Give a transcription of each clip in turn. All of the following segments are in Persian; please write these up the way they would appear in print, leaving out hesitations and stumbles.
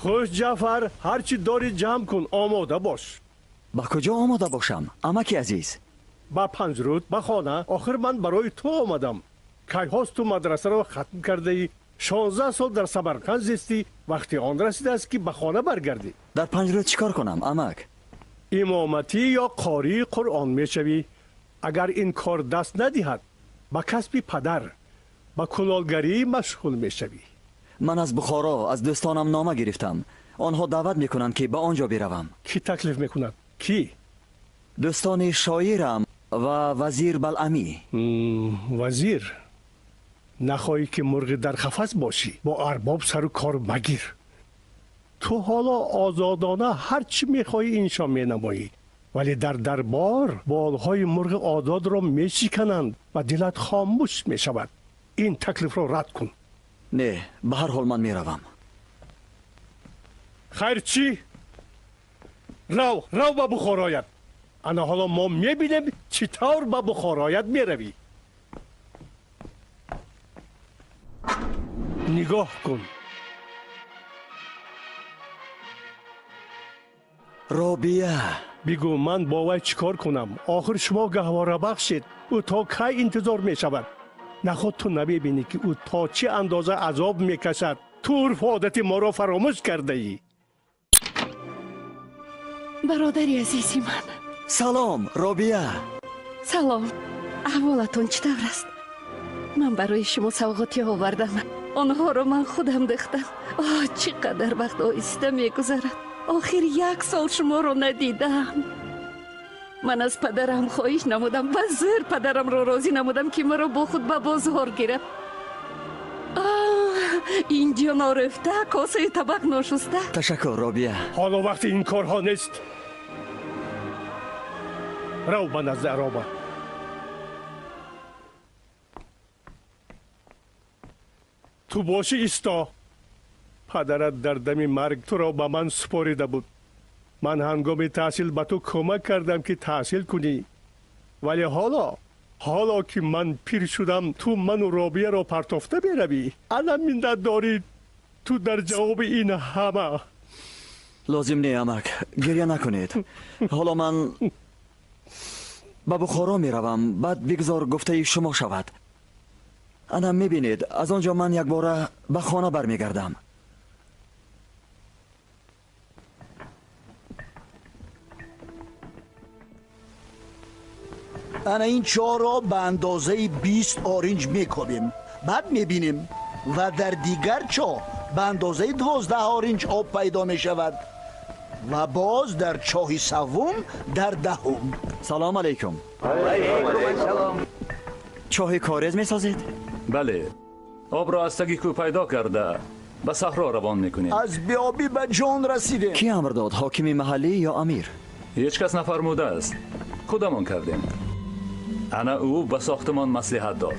خوش جعفر، هرچی داری جمع کن، آماده باش. با کجا آماده باشم امکی عزیز؟ با پنجرود با خانه. آخر من برای تو آمدم. کی هاست تو مدرسه رو ختم کرده ای؟ 16 سال در سمرقند زیستی. وقتی آن رسیده است که به خانه برگردی. در پنجره چیکار کنم امک؟ امامتی یا قاری قرآن میشوی. اگر این کار دست ندهد با کسب پدر با کنالگری مشغول میشوی. من از بخارا از دوستانم نامه گرفتم. آنها دعوت میکنند که به آنجا بروم. کی تکلیف میکند؟ کی؟ دوستان شاعرم و وزیر بلعمی. وزیر؟ نخواهی که مرغ در قفس باشی. با ارباب سر و کار مگیر. تو حالا آزادانه هر چی میخواهی انشا مینمایی، ولی در دربار بالهای مرغ آزاد را میشکنند و دلت خاموش میشود. این تکلیف را رد کن. نه، به هر حال من میروم. خیر چی؟ رو به بخارایت. انا حالا ما میبینیم چطور به بخارایت میروی. نگاه کن. رابیه، بگو من با وی چیکار کنم؟ آخر شما گهواره بخشید. او تا کی انتظار می شود؟ نخود تو نبینی که او تا چه اندازه عذاب میکشد؟ تو عرف عادت ما را فراموش کرده ای. برادری عزیزی من. سلام رابیه. سلام، احوالتون چطور است؟ من برای شما سوغاتی آوردم. آنها را من خودم دختم. چقدر وقت آهسته میگذرد. آخر 1 سال شما را ندیدم. من از پدرم خواهش نمودم و زیر پدرم را راضی نمودم که مرا با خود به بازار گرفت. اینجا نارفته، کاسه طبق ناشسته. تشکر رابیه. حالا وقت این کارها نیست. رو به نزد عرابه. تو باشی ایستا. پدرت در دم مرگ تو را به من سپاریده بود. من هنگام تحصیل به تو کمک کردم که تحصیل کنی، ولی حالا که من پیر شدم تو من و رابیه را پرتافته بروی. الان منت داری تو در جواب این همه. لازم نه امک، گریه نکنید. حالا من به بخارا میروم. بعد بگذار گفته شما شود. انا میبینید از آنجا من یک باره به خانه برمیگردم. انا این چاه را به اندازه 20 آرنج میکابیم. بعد میبینیم و در دیگر چاه به اندازه 12 آرنج آب پیدا میشود و باز در چاه سوم در 10. سلام علیکم. چاه کارز میسازید؟ بله، آب را از تگی کو پیدا کرده به صحرا روان میکنیم. از بیابی به جان رسیدیم. کی امر داد؟ حاکم محلی یا امیر؟ هیچ کس نفرموده است، خودمان کردیم. انا او به ساختمان مصلحت داد.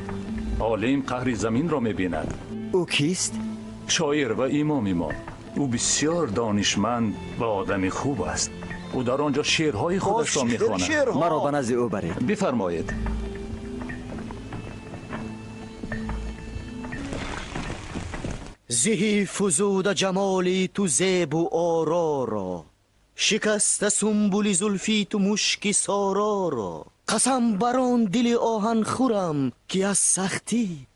عالم قهر زمین را میبیند. او کیست؟ شاعر و امام ما. او بسیار دانشمند و آدم خوب است. او در آنجا شعرهای خودش را میخواند. مرا به نزد او برید. بفرمایید. زهی فزود جمالی تو زیب و آرا را، شکست سنبولی زلفی تو مشکی سارا را. قسم بران دل آهن خورم که از سختی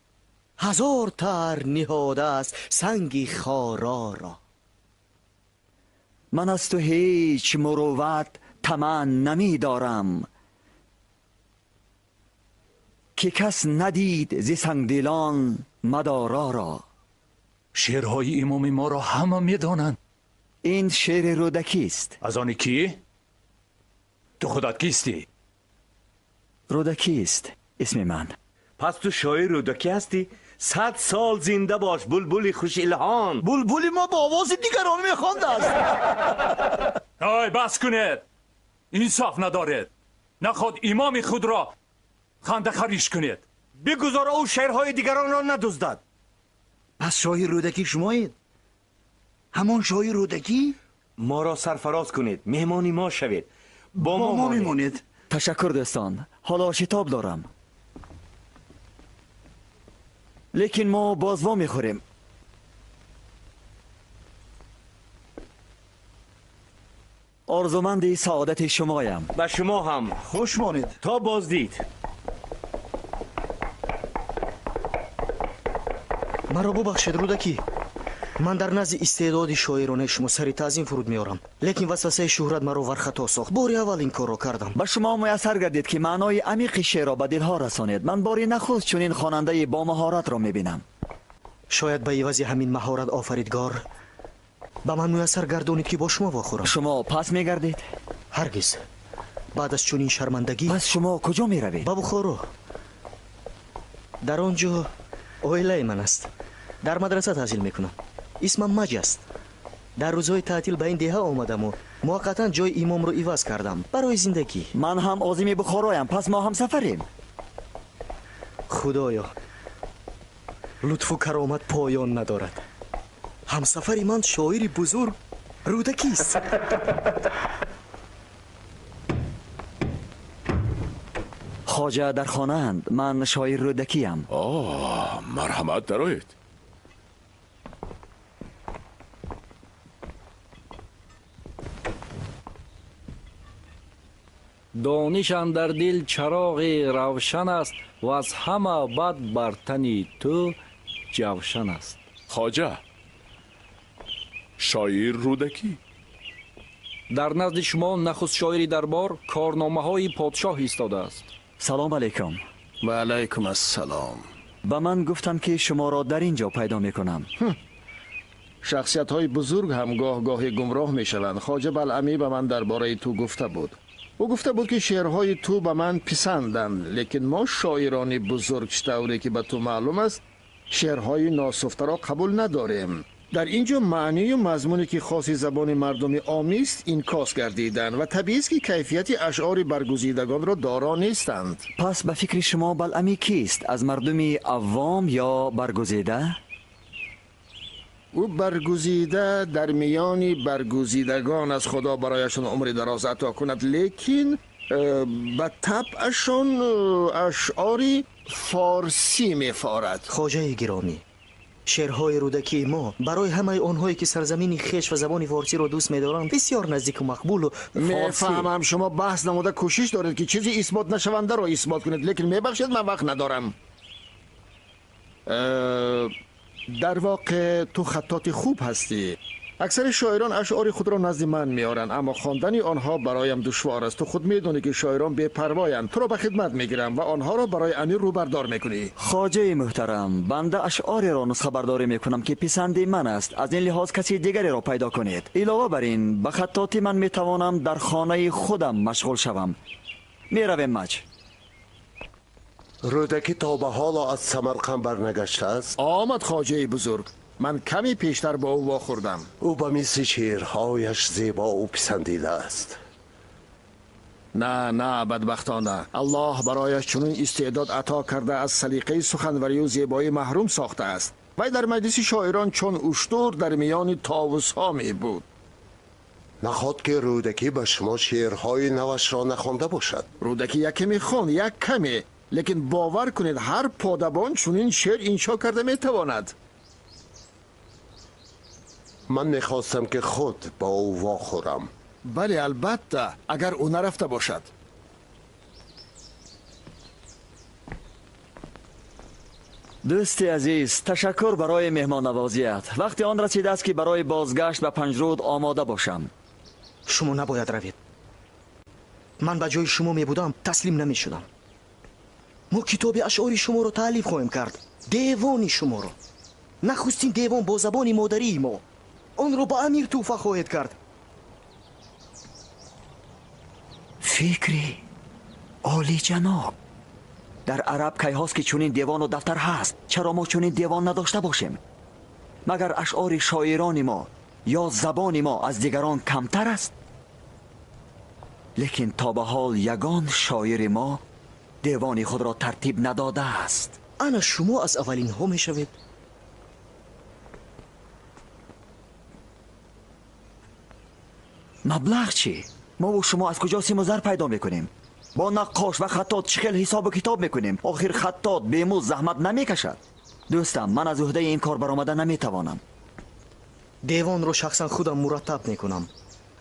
1000 تر نهاده است سنگی خارا را. من از تو هیچ مروت طمع نمی دارم که کس ندید ز سنگدلان مدارا را. شعرهای امام ما را همه میدانند. این شعر رودکی است. از آن کی؟ تو خودت کیستی؟ رودکی است اسم من. پس تو شاعر رودکی هستی؟ 100 سال زنده باش بلبل خوش الهام. بلبلی ما با آواز دیگران میخوانده است. آی بس کنید، انصاف ندارید. نخواد امام خود را خنده خریش کنید. بگذار او شعرهای دیگران را ندزدد. پس شاعر رودکی شمایید؟ همان شاعر رودکی؟ ما را سرفراز کنید، مهمانی ما شوید. با ما میمونید. تشکر دوستان. حالا شتاب دارم، لیکن ما بازوا میخوریم. آرزومند سعادت شمایم. و شما هم خوش مانید. تا بازدید. مرا ببخشید رودکی. من در نزد استعداد شاعرانه شما سری تعظیم فرود میارم، لیکن وسوسه شهرت مرا ورخطا ساخت. باری اول این کار را کردم. به شما میسر گردید که معنای عمیق شعر را به دلها رسانید. من باری نخست چنین خواننده با مهارت را میبینم. شاید به عوض همین مهارت آفریدگار به من میسر گردانید که با شما واخورم. شما پس میگردید؟ هرگز. بعد از چنین شرمندگی پس شما کجا میروید؟ به بخارا. در آنجا اویله من است. در مدرسه تحصیل میکنم. اسمم مج است. در روزهای تعطیل به این دهه آمدم و موقتا جای امام رو عوض کردم برای زندگی. من هم عازم بخارایم، پس ما هم سفریم. خدایا لطف و کرامت پایان ندارد. همسفری من شاعری بزرگ رودکی است. خواجه در خانه اند. من شاعر رودکیم. مرحمت دارید. دانش اندر دل چراغ روشن است و از همه بد بر تنی تو جوشن است. خواجه شاعر رودکی. در نزد شما نخست شاعری دربار کارنامه های پادشاه ایستاده است. سلام علیکم. و علیکم السلام. به من گفتم که شما را در اینجا پیدا میکنم. شخصیت های بزرگ هم گاه گاهی گمراه می شوند. خواجه بلعمی به من درباره تو گفته بود. او گفته بود که شعرهای تو به من پسندند، لیکن ما شاعران بزرگ چطوری که به تو معلوم است شعرهای ناسفته را قبول نداریم. در اینجا معنی و مضمونی که خاص زبان مردم عامی است انعکاس گردیدند و طبیعی است که کیفیت اشعار برگزیدگان را دارا نیستند. پس به فکر شما بلعمی کیست؟ از مردم عوام یا برگزیده؟ او برگزیده در میان برگزیدگان از خدا برایشان عمر دراز عطا کند، لیکن به طبعشان اشعاری فارسی می‌فارد. خواجه گرامی، شعرهای رودکی ما برای همه آنهایی که سرزمین خویش و زبان فارسی را دوست می‌دارند بسیار نزدیک و مقبول و میفهمم شما بحث نموده کوشش دارید که چیزی اثبات نشونده را اثبات کنید، لیکن میبخشید من وقت ندارم. در واقع تو خطاط خوب هستی. اکثر شاعران اشعار خود را نزد من میارن، اما خواندن آنها برایم دشوار است. تو خود میدونی که شاعران بی‌پروایند. تو را به خدمت میگیرم و آنها را برای امیر رو بردار میکنی. خواجه محترم، بنده اشعاری را نسخه برداری میکنم که پسند من است. از این لحاظ کسی دیگری را پیدا کنید. علاوه بر این به خطاطی من میتوانم در خانه خودم مشغول شوم. میرویم مج. رودکی تا به حالا از سمرقند برنگشته است؟ آمد خواجه بزرگ. من کمی پیشتر با او واخوردم. او به مثل شعرهایش زیبا و پسندیده است. نه بدبختانه، الله برایش چنین استعداد عطا کرده از سلیقه سخنوری و زیبایی محروم ساخته است. وی در مجلس شاعران چون اشتر در میان طاووس ها می بود. نخواد که رودکی به شما شعرهای نوش را نخوانده باشد؟ رودکی یک کمی خوان، یک کمی، لیکن باور کنید هر پادبان چنین شعر انشا کرده میتواند. من میخواستم که خود با او واخورم. بله البته، اگر او نرفته باشد. دوست عزیز، تشکر برای مهمان نوازیت. وقتی آن رسیده است که برای بازگشت به پنجرود آماده باشم. شما نباید روید. من به جای شما می بودم تسلیم نمی شدم. ما کتاب اشعار شما رو تألیف خواهیم کرد. دیوان شما رو. نخستین دیوان با زبان مادری ما. آن رو با امیر توفه خواهید کرد. فکری عالی جناب. در عرب کی هاست که چنین دیوان و دفتر هست؟ چرا ما چنین دیوان نداشته باشیم؟ مگر اشعار شاعران ما یا زبان ما از دیگران کمتر است؟ لیکن تا به حال یگان شاعر ما دیوان خود را ترتیب نداده است. انا شما از اولین ها می شوید. مبلغ چی؟ ما و شما از کجا سیم و زر پیدا میکنیم؟ با نقاش و خطاط چخیل حساب و کتاب میکنیم. آخر خطاط بیموز زحمت نمیکشد. دوستم، من از عهده این کار برآمده نمیتوانم. دیوان رو شخصا خودم مرتب میکنم.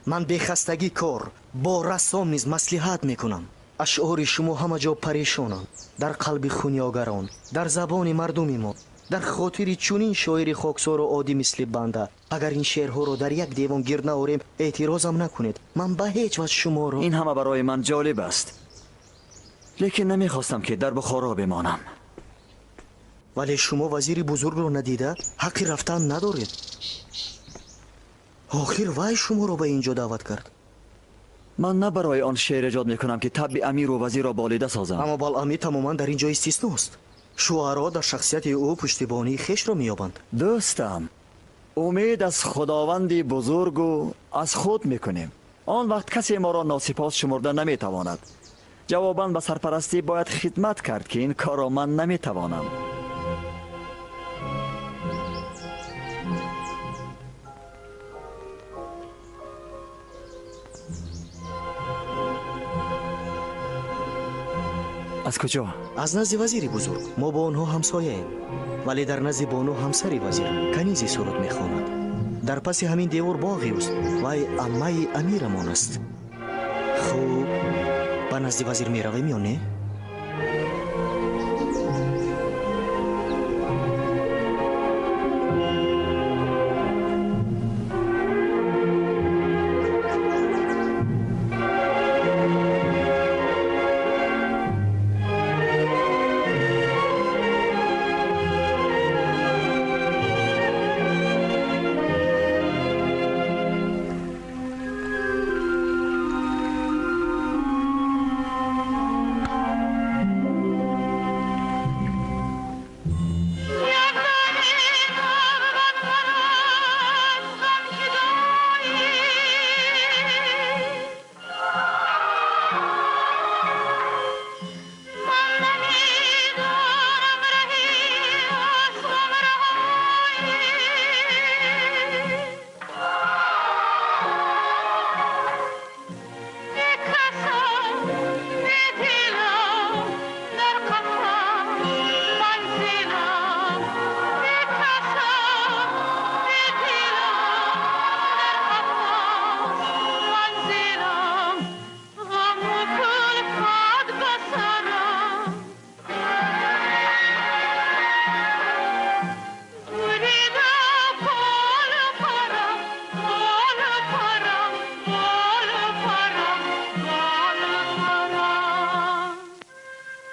من به خستگی کار با رسام نیز مصلحت میکنم. اشعار شما همه جا پریشانم، در قلب خونیاگران، در زبان مردم ما، در خاطر چونین شاعر خاکسار و عادی مثل بنده. اگر این شعرها رو در یک دیوان گرد نآوریم اعتراضم نکنید. من به هیچ وجه شما رو... این همه برای من جالب است، لیکن نمیخواستم که در بخارا بمانم. ولی شما وزیر بزرگ رو ندیده حقی رفتن ندارید. آخر وای شما رو به اینجا دعوت کرد. من نه برای آن شعر ایجاد میکنم که طبع امیر و وزیر را بالیده سازم. اما بالامیر تماما در اینجا استثناست. شعرا در شخصیت او پشتیبانی خیش را مییابند. دوستم، امید از خداوند بزرگ و از خود میکنیم. آن وقت کسی ما را ناسپاس شمرده نمیتواند. جواباً به سرپرستی باید خدمت کرد که این کار را من نمیتوانم. از کجا؟ از نزد وزیر بزرگ. ما با آنها همسایه ایم، ولی در نزد بانو همسری وزیر کنیزی سرود میخواند. در پس همین دیوار باغی است. وای عمه امیرمان است. خوب به نزد وزیر میرویم یا نه؟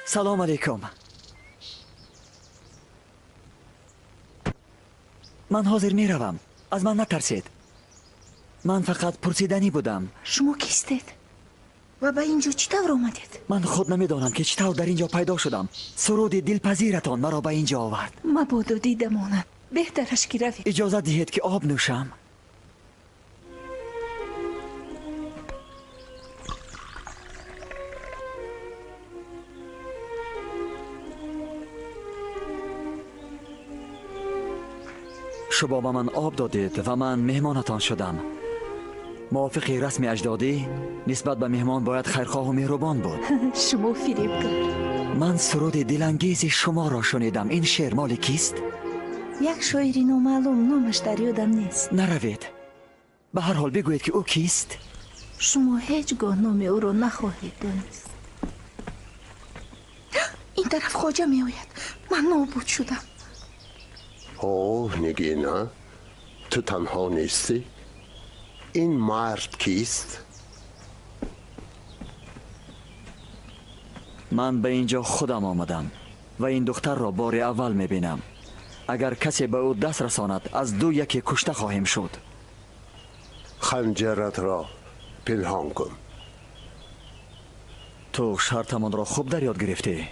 سلام علیکم. من حاضر می روم. از من نترسید. من فقط پرسیدنی بودم. شما کیستید؟ و به اینجا چطور آمدید؟ من خود نمیدانم که چطور در اینجا پیدا شدم. سرود دلپذیرتان مرا به اینجا آورد. مبادا دیدمانم. بهترش که روید. اجازه دهید که آب نوشم. شما به من آب دادید و من مهمانتان شدم. موافق رسم اجدادی نسبت به مهمان باید خیرخواه و مهربان بود. شما فریبکار. من سرود دلانگیز شما را شنیدم. این شعر مال کیست؟ یک شاعری نامعلوم، نامش در یادم نیست. نروید. به هر حال بگویید که او کیست؟ شما هیچگاه نام او را نخواهید دانست. این طرف خواجه می آید. من نابود شدم. اوه نگینا، تو تنها نیستی؟ این مرد کیست؟ من به اینجا خودم آمدم و این دختر را بار اول میبینم. اگر کسی به او دست رساند از دو یکی کشته خواهیم شد. خنجرت را پنهان کن. تو شرطمان را خوب در یاد گرفتی.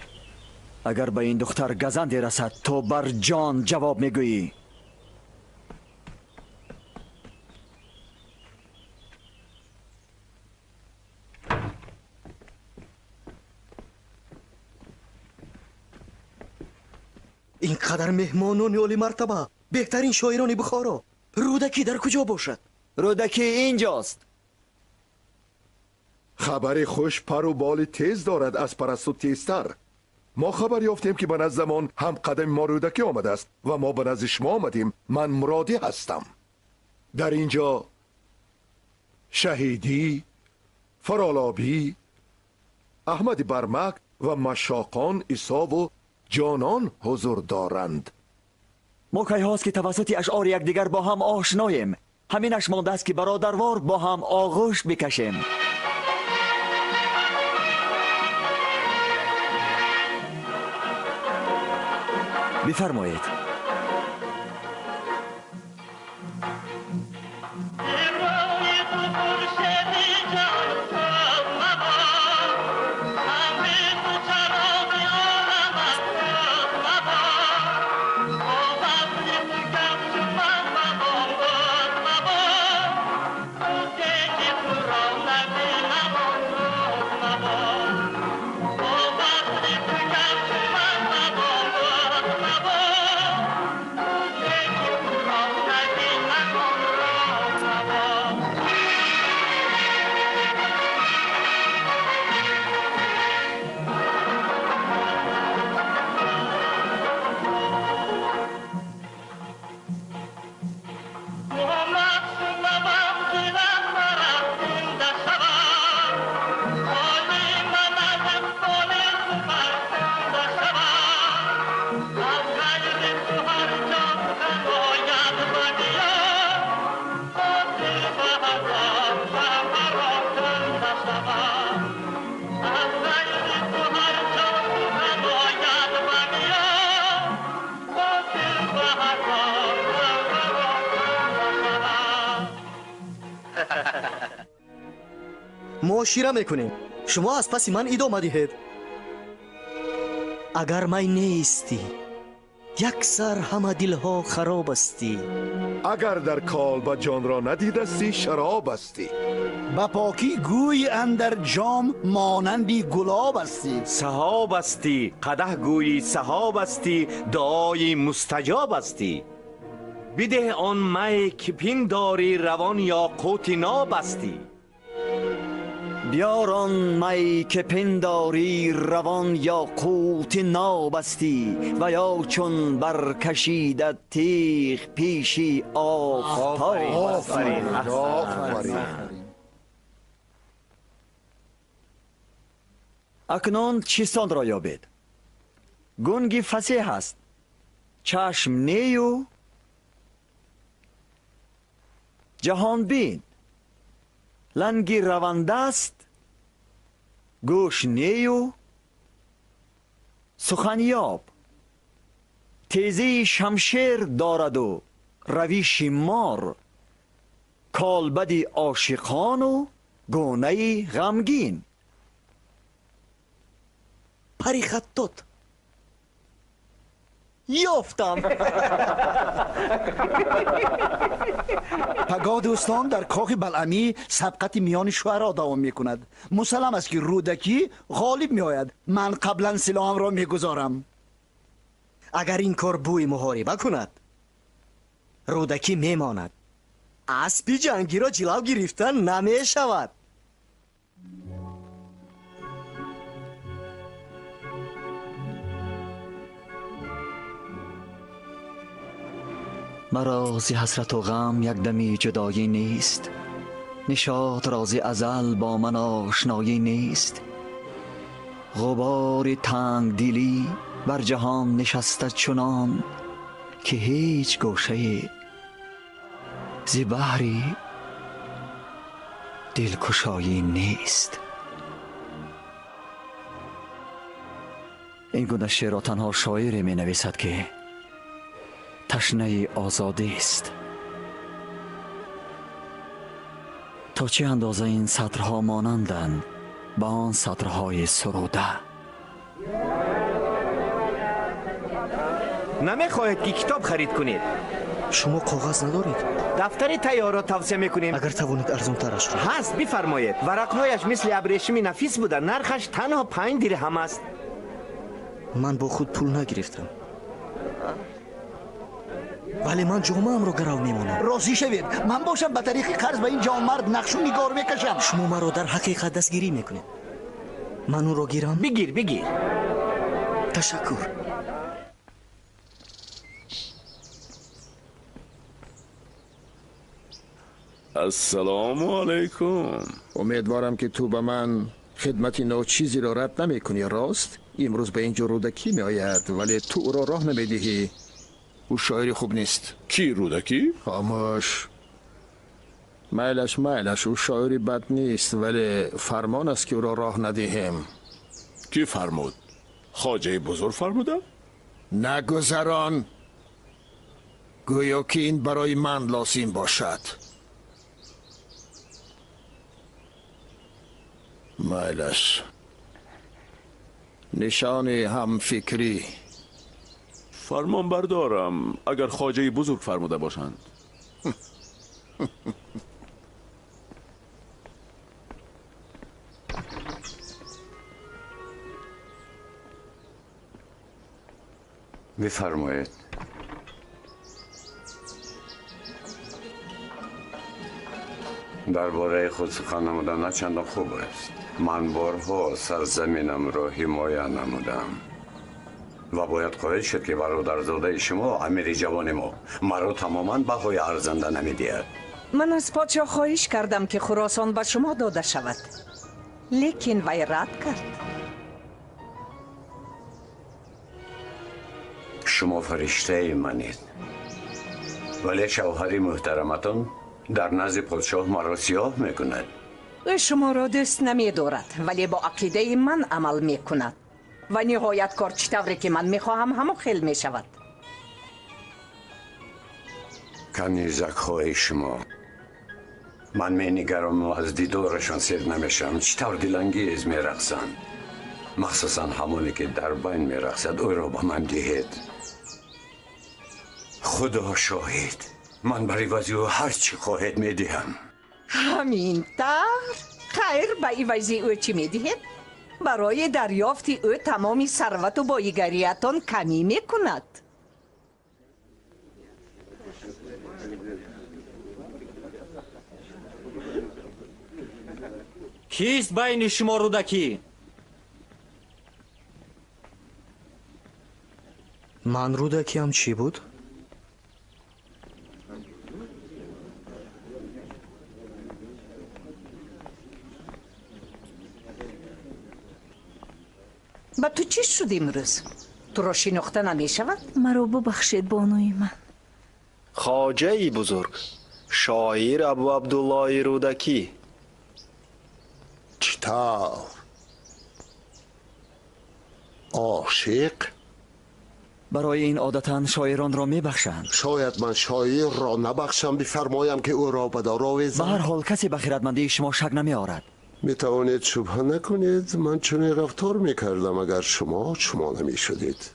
اگر به این دختر گزندی رسد تو بر جان جواب میگویی. اینقدر مهمانان عالی مرتبه، بهترین شاعران بخارا. رودکی در کجا باشد؟ رودکی اینجاست. خبر خوش پر و بال تیز دارد از پرستو تیزتر. ما خبر یافتیم که به نزدمان هم قدم ما رودکی آمده است و ما به نزد شما آمدیم. من مرادی هستم. در اینجا شهیدی، فرالابی، احمد برمک و مشاقان عیسی و جانان حضور دارند. ما کی هاست که توسط اشعار یکدیگر با هم آشناییم. همینش مانده است که برادروار با هم آغوش بکشیم. بفرمایید. ما شیره میکنیم. شما از پس من ادامه دهید. اگر من نیستی یک سر همه دلها خراب استی. اگر در کالبد جان را ندیدستی شراب استی. با پاکی گوی اندر جام مانندی گلاب استی. صحاب استی، قدح گویی صحاب استی، دعای مستجاب استی. بده آن می که پنداری روان یا قوت ناب استی. بیاران می که پنداری روان یا قوت نابستی و یا چون برکشیدت تیغ پیشی آفتاب. اکنون چیستان را یابید. گنگی فسیح است، چشم نیو جهان بین، لنگی رونده است، گوش نیو سخنیاب، تیزی شمشیر دارد و رویش مار، کالبدی عاشقان و گونه غمگین. پری خطوط یافتم. پگاه دوستان در کاخ بلعمی سبقت میان شعرا دوام میکند. مسلم است که رودکی غالب میآید. من قبلا سلاحم را میگذارم. اگر این کار بوی محاربه کند رودکی میماند. اسبی جنگی را جلو گرفتن نمی شود. مرا زی حسرت و غم یک دمی جدایی نیست، نشاط را زی ازل با من آشنایی نیست. غبار تنگ دلی بر جهان نشسته چنان که هیچ گوشه زی بحری دلکشایی نیست. این گونه شعر را تنها شاعری می نویسد که تشنه آزادی است. تا چه اندازه این سطرها مانندند با آن سطرهای سروده. نمیخواهید که کتاب خرید کنید؟ شما کاغذ ندارید؟ دفتر تیار را توصیه میکنیم. اگر توانید ارزان ترش کنید. هست، بفرمایید. ورقهایش مثل ابریشم نفیس بوده. نرخش تنها 5 درهم است. من با خود پول نگرفتم، ولی من جامعم رو گرو میمانم. راضی شوید من باشم به طریق قرض به این جوان مرد نقش و نگار میکشم. شما مرا در حقیقت دستگیری میکنید. من اون رو گیرم؟ بگیر. تشکر. السلام علیکم. امیدوارم که تو به من خدمت نو چیزی را رد نمی کنی. راست امروز به اینجا رودکی می آید ولی تو او را راه نمی دهی. او شاعری خوب نیست. کی رودکی؟ خاموش. میلش او شاعری بد نیست ولی فرمان است که او را راه ندهیم. کی فرمود؟ خواجه بزرگ فرمودم؟ نگذران. گویا که این برای من لازم باشد. میلش نشان هم فکری. فرمان بردارم اگر خواجه بزرگ فرموده باشند. بفرمایید. درباره خود سخن نمودن نه چندان خوب است. من بارها سرزمینم را حمایت نمودم و باید قائل شد که برادرزاده شما امیر جوان ما مرا تماما بهای ارزنده نمیدهد. من از پادشاه خواهش کردم که خراسان به شما داده شود لیکن وی رد کرد. شما فرشته منید ولی شوهر محترمتان در نزد پادشاه مرا سیاه میکند. شما را دوست نمی دارد ولی با عقیده من عمل می کند و نهایت کار چطوری که من می خواهم همو خیل می شود. کنیزک های شما من می نگرم و از دیدارشان سیر نمیشم. چطور دلانگیز می رقصند، مخصوصا همونی که در بین می رقصد او را با من دهید. خدا شاهد من برای وزی او هر چی خواهد می دهم. همین طور؟ خیر به ایوازی او چی می دهید؟ برای دریافت او تمامی ثروت و بایگریتان کمی می کند. کیست بین شما رودکی؟ من رودکی هم چی بود؟ با تو چی شد امروز؟ تو را شناخته نمی شود؟ مرا ببخشید بانوی من. خواجه بزرگ شاعر ابو عبدالله رودکی. چطور؟ عاشق؟ برای این عادتاً شاعران را میبخشند. شاید من شاعر را نبخشم بفرمایم که او را به دار آویزم. به هر حال کسی به خیرتمندی شما شک نمی آورد. می توانید شبهه نکنید من چنین رفتار می کردم اگر شما نمی شدید.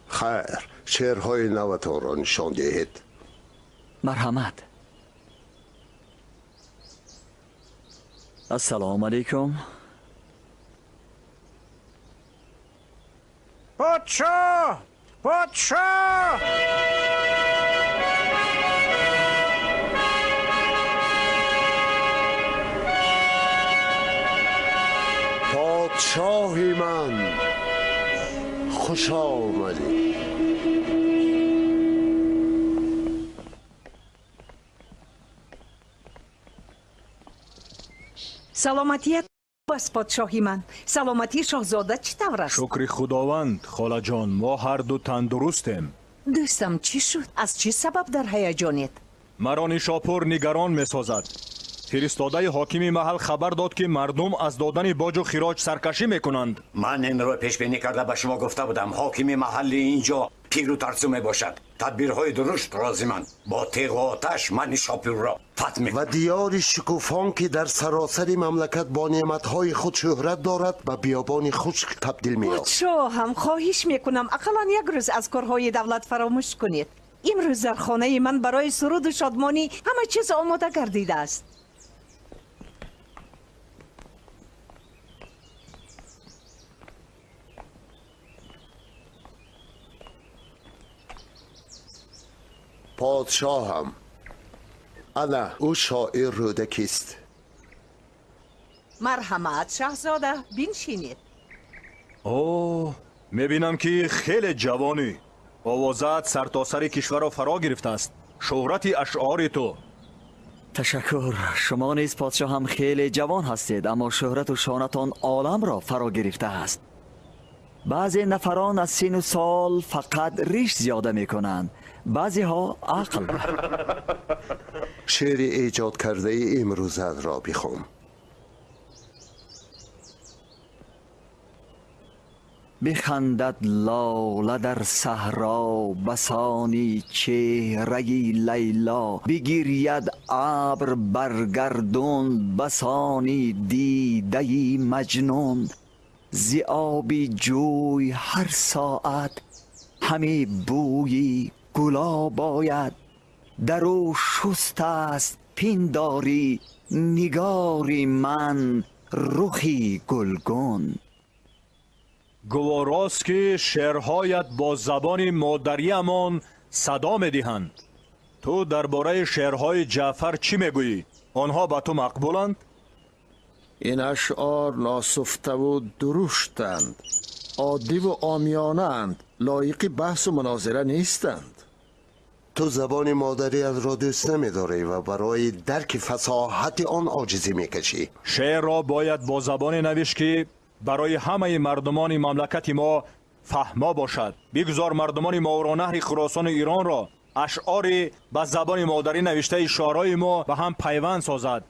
خیر شعرهای نوتان را نشان دهید. مرحمت. السلام علیکم. پادشاه! پادشاه! پادشاهی من خوش آمدی. سلامتیت بس پادشاهی من. سلامتی شاهزاده چطور است؟ شکر خداوند خاله جان، ما هر دو تندرستیم. دوستم چی شد؟ از چی سبب در هیجانیت؟ مرا نیشاپور نگران می سازد. فرستاده حاکم محل خبر داد که مردم از دادن باج و خراج سرکشی می کنند. من این رو پیش بینی کرده به شما گفته بودم حاکم محل اینجا پیر و ترسو می باشد. تدبیرهای درشت لازمند. با تیغ و آتش من نیشاپور را فتح می و دیار شکوفان که در سراسر مملکت با نعمتهای خود شهرت دارد به بیابان خشک تبدیل می یافت. پادشاه هم خواهش میکنم اقلا یک روز از کارهای دولت فراموش کنید. امروز در خانه من برای سرود و شادمانی همه چیز آماده گردیده است. پادشاهم انا او شاعر رودکی است. مرحمت شاهزاده بنشینید. اوه میبینم که خیلی جوانی. آوازت سرتاسر کشور را فرا گرفته است. شهرت اشعار تو تشکر. شما نیز پادشاه هم خیلی جوان هستید، اما شهرت و شانتان عالم را فرا گرفته است. بعضی نفران از سن و سال فقط ریش زیاده می کنند، بعضی ها عقل. شعر ایجاد کرده ای امروزت را بخوام. بخندد لاله در صحرا، بسانی چهره لیلا. بگیرید ابر برگردون، بسانی دیده مجنون. ز آبی جوی هر ساعت، همی بوی گلاب آید. در او شست است پنداری، نگاری من رخی گلگون. گواراست که شعرهایت با زبان مادریمان صدا میدهند. تو درباره شعرهای جعفر چی میگویی؟ آنها به تو مقبولند؟ این اشعار ناسفته و درشتند، عادی و عامیانه‌اند، لایق بحث و مناظره نیستند. تو زبان مادریت را دوست نمی‌داری و برای درک فصاحت آن عاجزی میکشی. شعر را باید با زبان نوشت که برای همه مردمان مملکت ما فهما باشد. بگذار مردمان ماورانهر خراسان ایران را اشعار به زبان مادری نوشته شاعرای ما به هم پیوند سازد.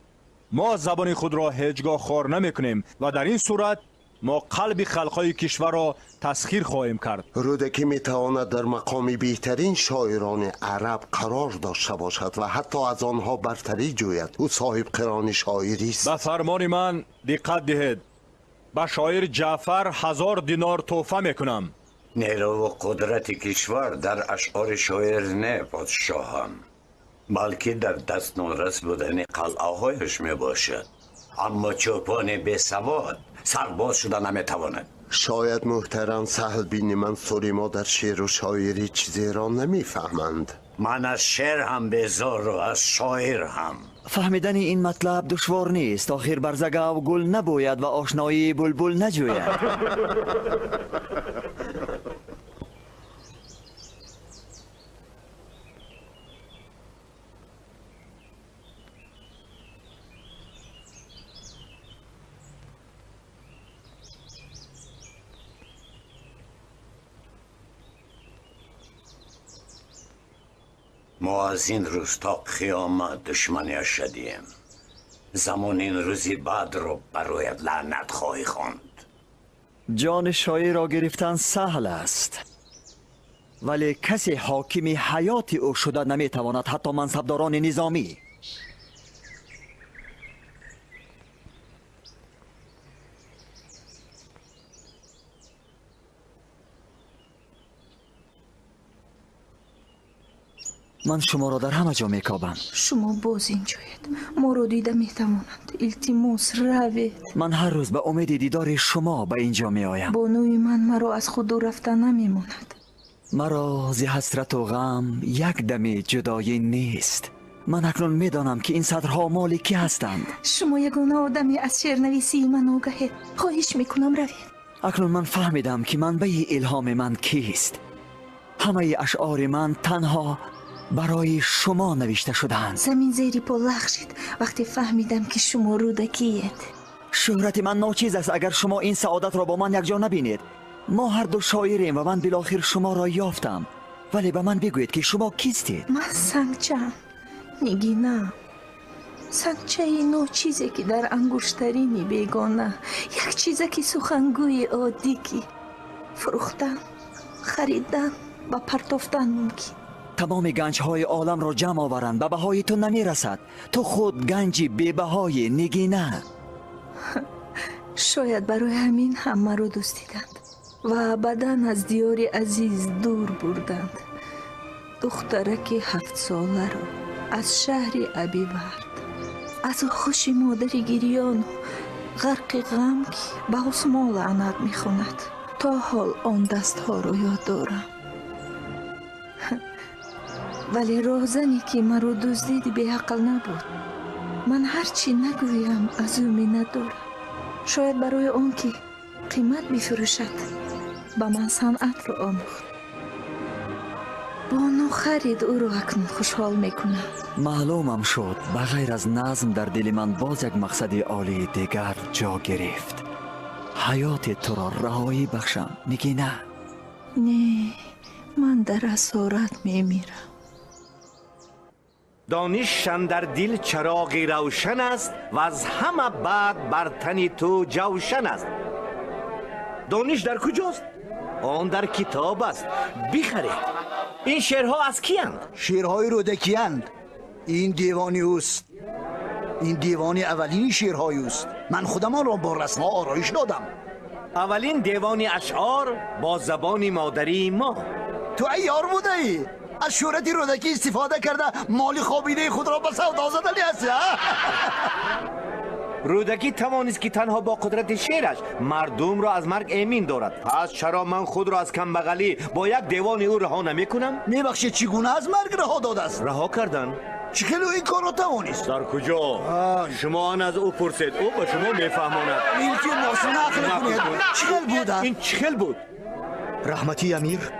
ما زبان خود را هیچگاه خوار نمی کنیم و در این صورت ما قلب خلقای کشور را تسخیر خواهیم کرد. رودکی می تواند در مقام بهترین شاعران عرب قرار داشته باشد و حتی از آنها برتری جوید. او صاحب قران شاعری است. به فرمان من دقت دهید. به شاعر جعفر 1000 دینار تحفه میکنم. نیرو و قدرت کشور در اشعار شاعر نه پادشاهم، بلکه در دست نورس بودن قلعه هایش می باشد. اما چوپان بی سواد سرباز شده نمیتواند. شاید محترم سهل بین منصوری ما در شعر و شاعری چیزی را نمیفهمند. من از شعر هم بیزار و از شاعر هم. فهمیدن این مطلب دشوار نیست. آخر برزگاو گل نبوید و آشنایی بلبل نجوید. ما از این روز تا قیامت دشمنی شدیم. زمان این روزی بعد رو برایت لعنت خواهی خواند. جان شاعر را گرفتن سهل است، ولی کسی حاکم حیات او شده نمیتواند، حتی منصبداران نظامی. من شما را در همه جا میکابم. شما باز اینجایید، ما رو دیده میتوانند. التماس روید. من هر روز به امید دیدار شما به اینجا میآیم. بانوی من مرا از خود دور رفته نمیماند. مرا ز حسرت و غم یک دم جدایی نیست. من اکنون میدانم که این صدرها مال کی هستند. شما یگانه آدمی از شعرنویسی من آگهید. خواهش میکنم روید. اکنون من فهمیدم که منبع الهام من کیست. همه اشعار من تنها برای شما نوشته شدند. زمین زیری پا لغزید وقتی فهمیدم که شما رودکیید. شهرت من ناچیز است اگر شما این سعادت را با من یک جا نبینید. ما هر دو شاعریم و من بالاخره شما را یافتم. ولی به من بگویید که شما کیستید؟ من سنگچم، نگینم. سنگچه ناچیزی که در انگشترینی بیگانه، یک چیزی که سخنگوی عادی که فروختن، خریدن و پرتافتن ممکن. تمام گنج های عالم را جمع آورند به بهای تو نمی رسد. تو خود گنجی بی بهای نگینه. شاید برای همین همه رو دزدیدند و بدن از دیار عزیز دور بردند. دخترک 7 ساله رو از شهر ابی برد. از خوش مادر گریان غرق غم که به آسمان لعنت می خوند. تا حال آن دست ها رو یاد دارم. ولی راهزنی که مرا دزدید بی عقل نبود. من هرچی نگویم از او منت دارم. شاید برای آن که قیمت بفروشد به من صنعت را آموخت. بانو خرید او رو اکنون خوشحال میکنم. معلومم شد بغیر از نظم در دل من باز یک مقصد عالی دیگر جا گرفت. حیات تو را رهایی بخشم، میگی نه؟ نه، من در اسارت میمیرم. دانششان در دل چراغی روشن است و از همه بعد بر تن تو جوشن است. دانش در کجاست؟ آن در کتاب است، بخرید. این شعرها از کیند؟ شعرهای رودکیند. این دیوانی اوست. این دیوانی اولین شعرهای اوست. من خودم آن را با رسم‌ها آرایش دادم. اولین دیوانی اشعار با زبان مادری ما. تو عیار بوده ای؟ از شهرت رودکی استفاده کرده مال خوابیده خود را به سودا زدنی هستی؟ رودکی توانست که تنها با قدرت شعرش مردم را از مرگ امین دارد. پس چرا من خود را از کمبغلی با یک دیوان او رها نمی کنم؟ میبخشید چگونه از مرگ رها داده است؟ رها کردن؟ چکلو این کار را توانست؟ در کجا؟ شما آن از او پرسید، او به شما میفهماند. میلکی ماشون عقل کنید. چخل بود؟ این چخل بود؟ رحمتی امیر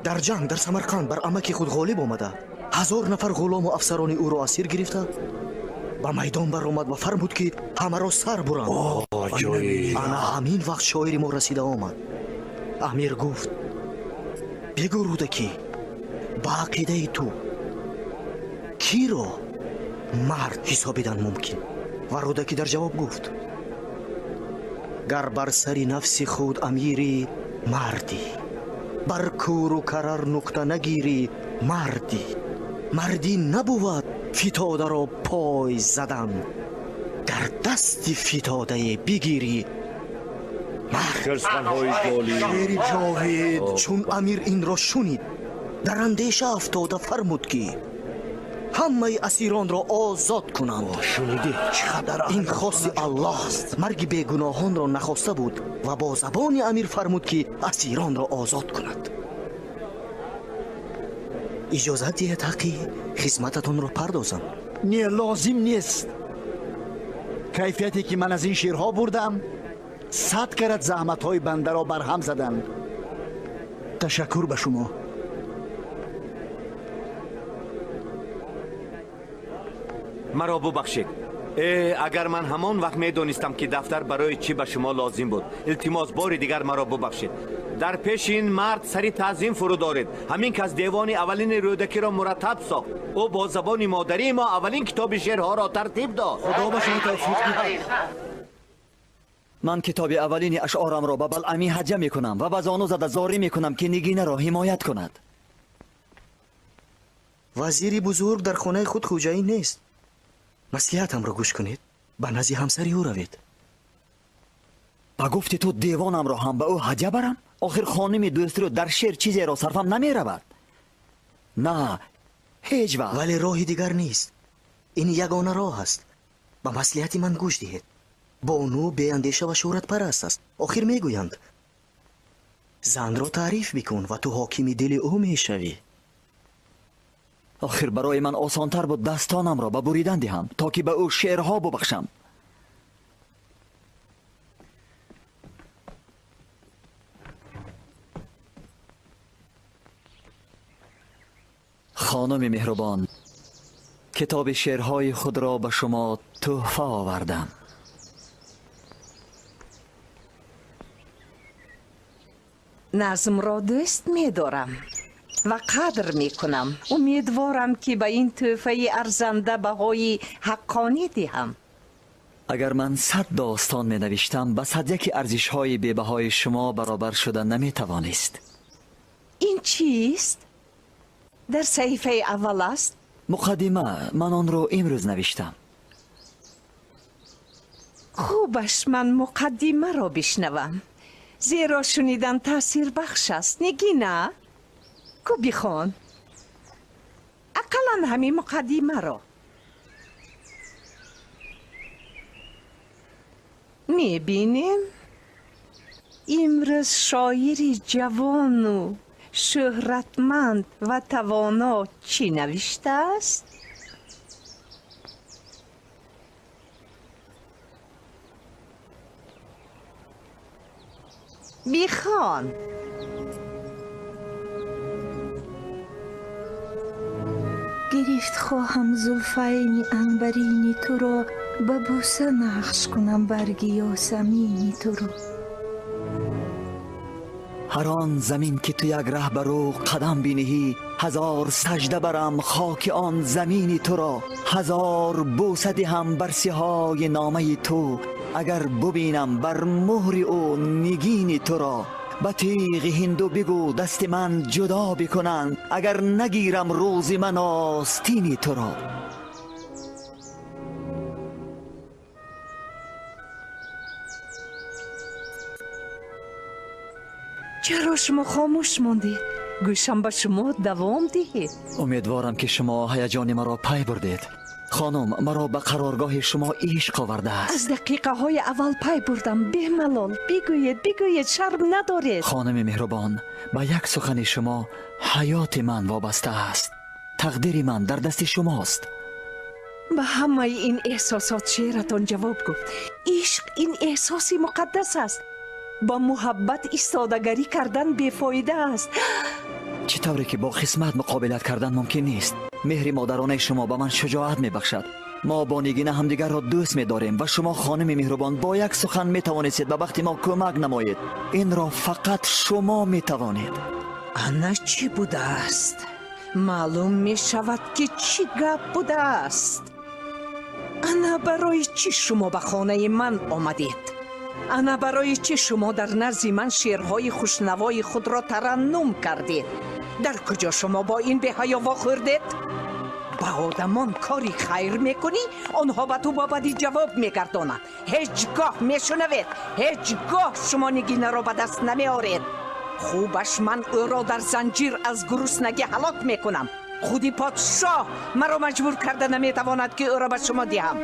در جنگ در سمرقند بر امک خود غالب آمده. 1000 نفر غلام و افسران او را اسیر گرفته با میدان بر آمد و فرمود که همه را سر برند. انا همین وقت شاعر ما رسیده آمد. امیر گفت بگو رودکی، با عقیده تو کی را مرد حسابیدن ممکن؟ و رودکی در جواب گفت گر بر سری نفس خود امیری مردی، بر کور و کرر نکته نگیری مردی. مردی نبود فتاده را پای زدن، در دست فتاده بگیری مرد. شعر جاوید. چون امیر این را شنید در اندیشه افتاده فرمود که همه اسیران را آزاد کنند. شنیدی؟ این خواست الله است. مرگ بیگناهان را نخواسته بود و با زبان امیر فرمود که اسیران را آزاد کند. اجازت دهید حقی خدمتتان را پردازم. نه لازم نیست. کیفیتی که من از این شعرها بردم 100 کرات زحمت های بنده را برهم زدن. تشکر به شما. مرا ببخشید. اگر من همان وقت می دانستم که دفتر برای چی به شما لازم بود، التماس بار دیگر مرا ببخشید. در پیش این مرد سری تعظیم فرو دارید. همین که از دیوان اولین رودکی را مرتب ساخت. او با زبان مادری ما اولین کتاب شعرها را ترتیب داد. خدا به شما توفیق دهد. من کتاب اولین اشعارم را به بلعمی هجه می کنم و به زانو زده زاری می کنم که نگینه را حمایت کند. وزیر بزرگ در خانه خود خوجایی نیست. مصلحتم را گوش کنید، به نزد همسری او روید. با گفتی تو دیوانم را هم به او هجه برم؟ آخر خانم دوستی رو در شعر چیزی را صرفم نمی رود. نه هیچ وقت. ولی راهی دیگر نیست. این یگانه راه است. به مصلحت من گوش دهید. بانو بی اندیشه و شهرت پرست است. آخر می گویند زن را تعریف بکن و تو حاکم دل او می شوی. آخر برای من آسانتر بود دستانم را به بریدن دهم تا که به او شعرها ببخشم. خانم مهربان، کتاب شعرهای خود را به شما تحفه آوردم. نظم را دوست می دارم و قدر می کنم. امیدوارم که به این تحفه ارزنده بهای حقانی دهم. اگر من 100 داستان می نوشتم به 101 ارزش های بی بهای شما برابر شدن نمی توانست. این چیست؟ در صحیفه اول است؟ مقدمه. من آن را امروز نوشتم. خوبش من مقدمه را بشنوم، زیرا شنیدن تاثیر بخش است. نگی نه؟ کو بخوان اقلا همین مقدمه را. میبینیم امروز شاعری جوان و شهرتمند و توانا چی نوشته است؟ بخوان. شگفت خواهم زلفین عنبرین تو را، به بوسه نقش کنم برگ یاسمین تو را. هر آن زمین که تو یک ره برو قدم بینی، هزار سجده برم خاک آن زمین تو را. هزار بوسه دهم بر سیهای نامه تو، اگر ببینم بر مهر او نگین تو را. به تیغ هندو بگو دست من جدا بکنند، اگر نگیرم روز من آستین تو را. چرا شما خاموش موندید؟ گوشم به شما دوام دهید. امیدوارم که شما هیجان مرا پی بردید. خانم، مرا به قرارگاه شما عشق آورده است. از دقیقه های اول پی بردم. به ملال بگویید شرم ندارید. خانم مهربان، به یک سخن شما حیات من وابسته است. تقدیر من در دست شماست. به همه این احساسات شعرتان جواب گفت. عشق این احساسی مقدس است. با محبت ایستادگری کردن بیفایده است. چطوری که با خصمت مقابلت کردن ممکن نیست؟ مهر مادرانه شما به من شجاعت می بخشد. ما با نگینه همدیگر را دوست می داریم و شما خانم مهربان با یک سخن می توانید به وقت ما کمک نمایید. این را فقط شما می توانید. انا چی بوده است؟ معلوم می شود که چی گپ بوده است. انا برای چی شما به خانه من آمدید؟ انا برای چه شما در نزد من شعرهای خوشنوای خود را ترنم کردید؟ در کجا شما با این به حیا واخوردید؟ با آدمان کاری خیر میکنی، آنها به تو با بدی جواب میگردانند. هیچگاه میشنوید، هیچگاه شما نگینه را به دست نمیارید. خوبش من او را در زنجیر از گرسنگی هلاک میکنم. خودی پادشاه مرا مجبور کرده نمیتواند که او را به شما دهم.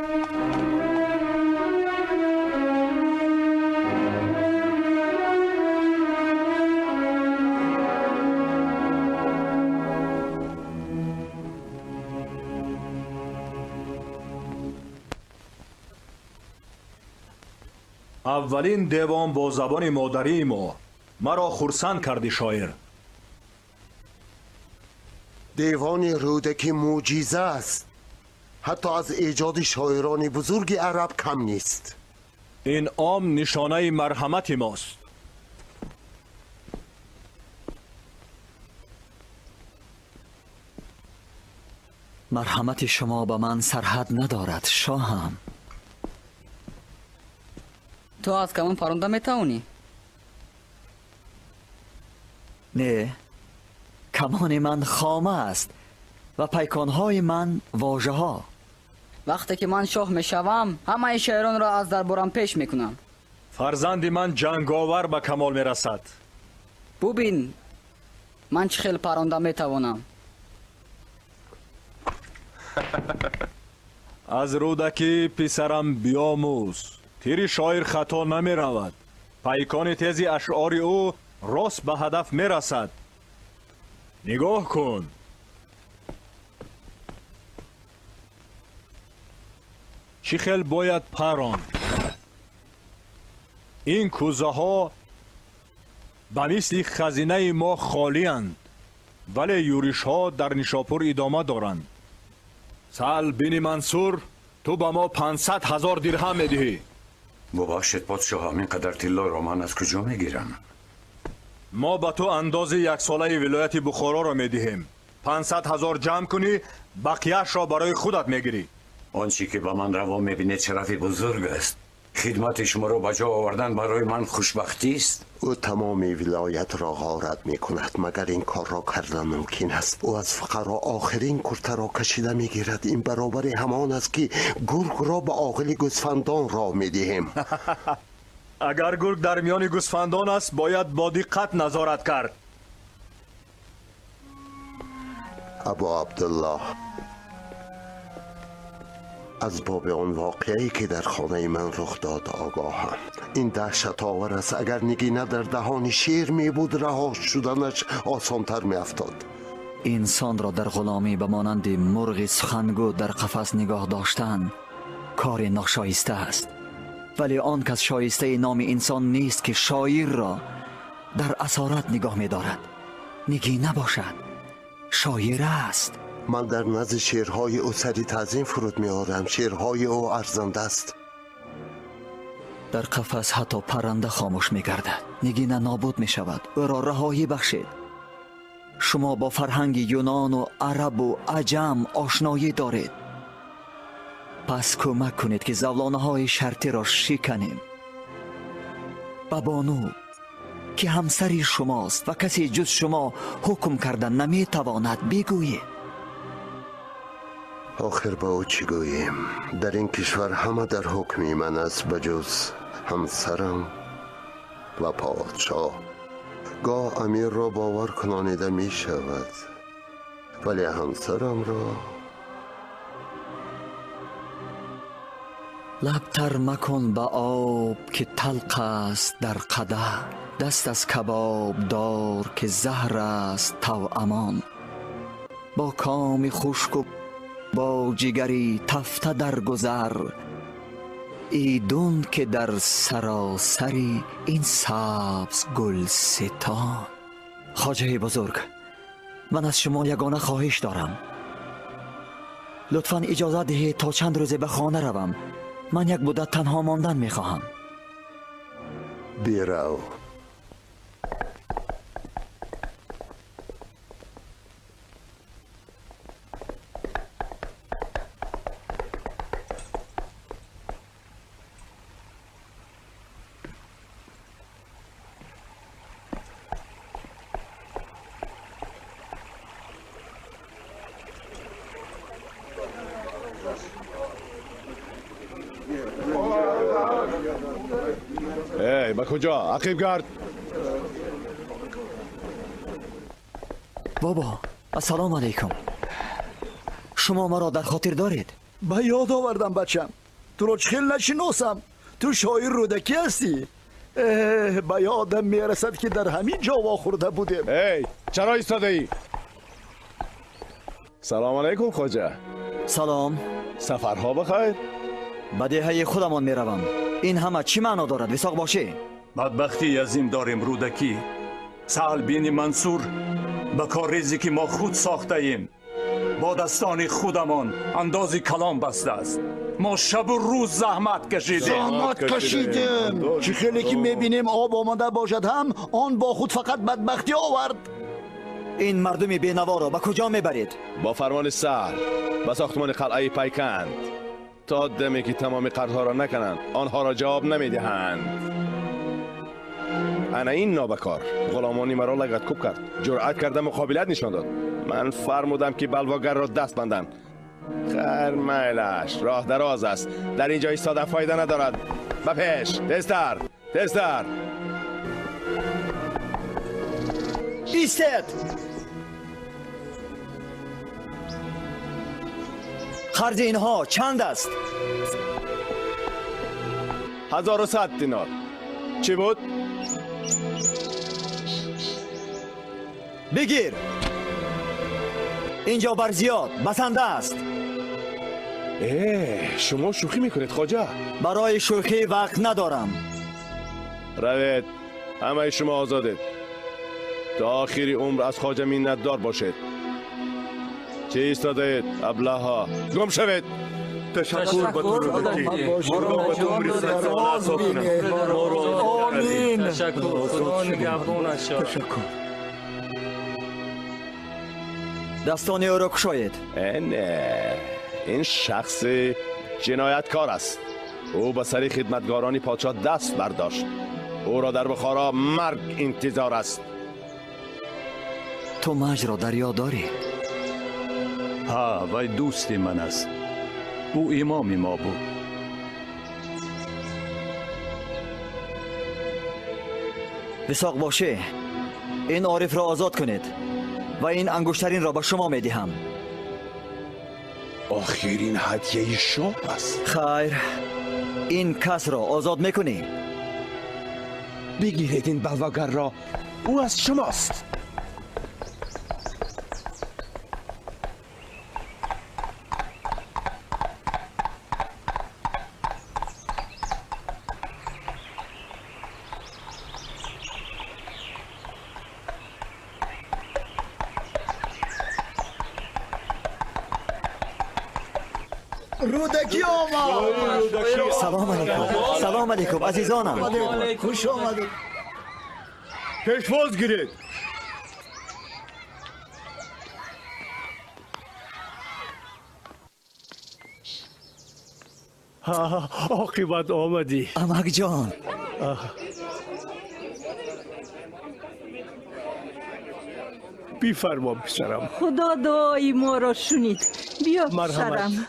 اولین دیوان با زبان مادری ما مرا خرسند کردی شاعر. دیوان رودکی معجزه است. حتی از ایجاد شاعران بزرگ عرب کم نیست. این عام نشانه مرحمت ماست. مرحمت شما به من سرحد ندارد شاهم. تو از کمان پرونده میتوانی؟ نه، کمان من خامه است و پیکانهای من واژه ها. وقتی که من شاه میشوم همه شعران را از دربارم پیش میکنم. فرزند من جنگاور به کمال میرسد. ببین من چه خیلی پرونده میتوانم. از رودکی پسرم بیاموز، تیر شاعر خطا نمی رود. پیکان تیزی اشعار او راست به هدف می رسد. نگاه کن. چی خیل باید پران. این کوزه ها به مثل خزینه ما خالی اند، ولی یورش ها در نیشاپور ادامه دارند. سال بین منصور تو به ما 500,000 درهم میدهی. بباشید پادشاه، همین قدر طلا را من از کجا میگیرم؟ ما به تو اندازه یک ساله ولایت بخارا را میدهیم. 500,000 جمع کنی، بقیهش را برای خودت میگیری. آنچه که به من روا میبینید شرف بزرگ است. خدمت شما را به جا آوردن برای من خوشبختی است. او تمام ولایت را غارت می کند، مگر این کار را کردن ممکن است. او از فقرا آخرین کرته را کشیده می گیرد. این برابر همان است که گرگ را به عاقل گوسفندان را می دهیم. اگر گرگ در میان گوسفندان است باید با دقت نظارت کرد. ابا عبدالله، از باب آن واقعی که در خانه من رخ داد آگاهم. این دهشت آور است. اگر نگینه در دهان شیر می بود رها شدنش آسانتر می افتاد. انسان را در غلامی به مانند مرغ سخنگو در قفس نگاه داشتن کار ناشایسته است. ولی آن کس شایسته نام انسان نیست که شاعر را در اسارت نگاه می دارد. نگینه باشد، شاعر است. من در نزد شعرهای او سری تعظیم فرود می آورم. شعرهای او ارزنده است. در قفس حتی پرنده خاموش می گردد. نگینه نابود می شود. او را رهایی بخشید. شما با فرهنگ یونان و عرب و عجم آشنایی دارید. پس کمک کنید که زولانه های شرطی را شکنیم. با بانو که همسری شماست و کسی جز شما حکم کردن نمی تواند بگویید. آخر با او چی گوییم؟ در این کشور همه در حکمی من است بجز همسرم و پادشاه. گاه امیر را باور کنانیده می شود ولی همسرم را لب تر مکن به آب که تلخ است در قدح. دست از کباب دار که زهر است توامان. با کام خشک و با جگری تفته در گذر. ایدون که در سراسری این سبز گلستان. خواجه بزرگ، من از شما یگانه خواهش دارم. لطفاً اجازه دهید تا چند روزه به خانه روم. من یک مدت تنها ماندن میخواهم. بیرو. به کجا؟ عقیب گرد. بابا السلام علیکم. شما مرا در خاطر دارید؟ به یاد آوردم بچم. تو رو خیلی نشناسم. تو شاعر رودکی هستی. به یادم میرسد که در همین جا واخورده بودیم. چرا ایستاده ای؟ سلام علیکم خواجه. سلام. سفرها بخیر. به دهه خودمان میروم. این همه چی معنا دارد وثاق باشه؟ بدبختی عظیم داریم رودکی. سهل بین منصور به کاریزی که ما خود ساخته ایم با دستان خودمان اندازی کلام بسته است. ما شب و روز زحمت کشیدیم. چی خیلی که میبینیم آب آمده باشد هم آن با خود فقط بدبختی آورد. این مردم بینوا را به کجا میبرید؟ با فرمان سهل به ساختمان قلعه پیکند تا دمی که تمام قرضها را نکنند آنها را جواب نمیدهند. انا این نابکار غلامانی مرا لگد کوب کرد. جرأت کرده مقابلت نشان داد. من فرمودم که بلواگر را دست بندند. خیر میلش راه دراز است. در اینجا ایستادن فایده ندارد. بپیش. تستر ایستد. خرج اینها چند است؟ 1100 دینار. چی بود؟ بگیر. اینجا بر زیاد بسنده است. شما شوخی میکنید خواجه؟ برای شوخی وقت ندارم. روید. همه شما آزادید. تا آخری عمر از خواجه منتدار باشید. چه ایستادید؟ ابله‌ها گم شوید. تشکر به تو رودکی. خدا به تو عمر سلامت کنه. آمین. تشکر. دستان او را کشایید. نه، این شخص جنایتکار است. او به سر خدمتگاران پادشاه دست برداشت. او را در بخارا مرگ انتظار است. تو مج را دریا داری؟ ها، وای دوستی من است. او امام ما بود. وثاق باشه. این عارف را آزاد کنید و این انگشترین را به شما میدهم. آخرین هدیه شاه است. خیر، این کس را آزاد میکنی؟ بگیرید این بلواگر را. او از شماست. رودکی آمد. سلام علیکم. سلام علیکم عزیزانم. خوش آمدید. پشواز گیرید. عاقبت آمدی. امک جان. بیفرما پسرم. خدا دعای ما را شنید. بیا مرحمت. پسرم.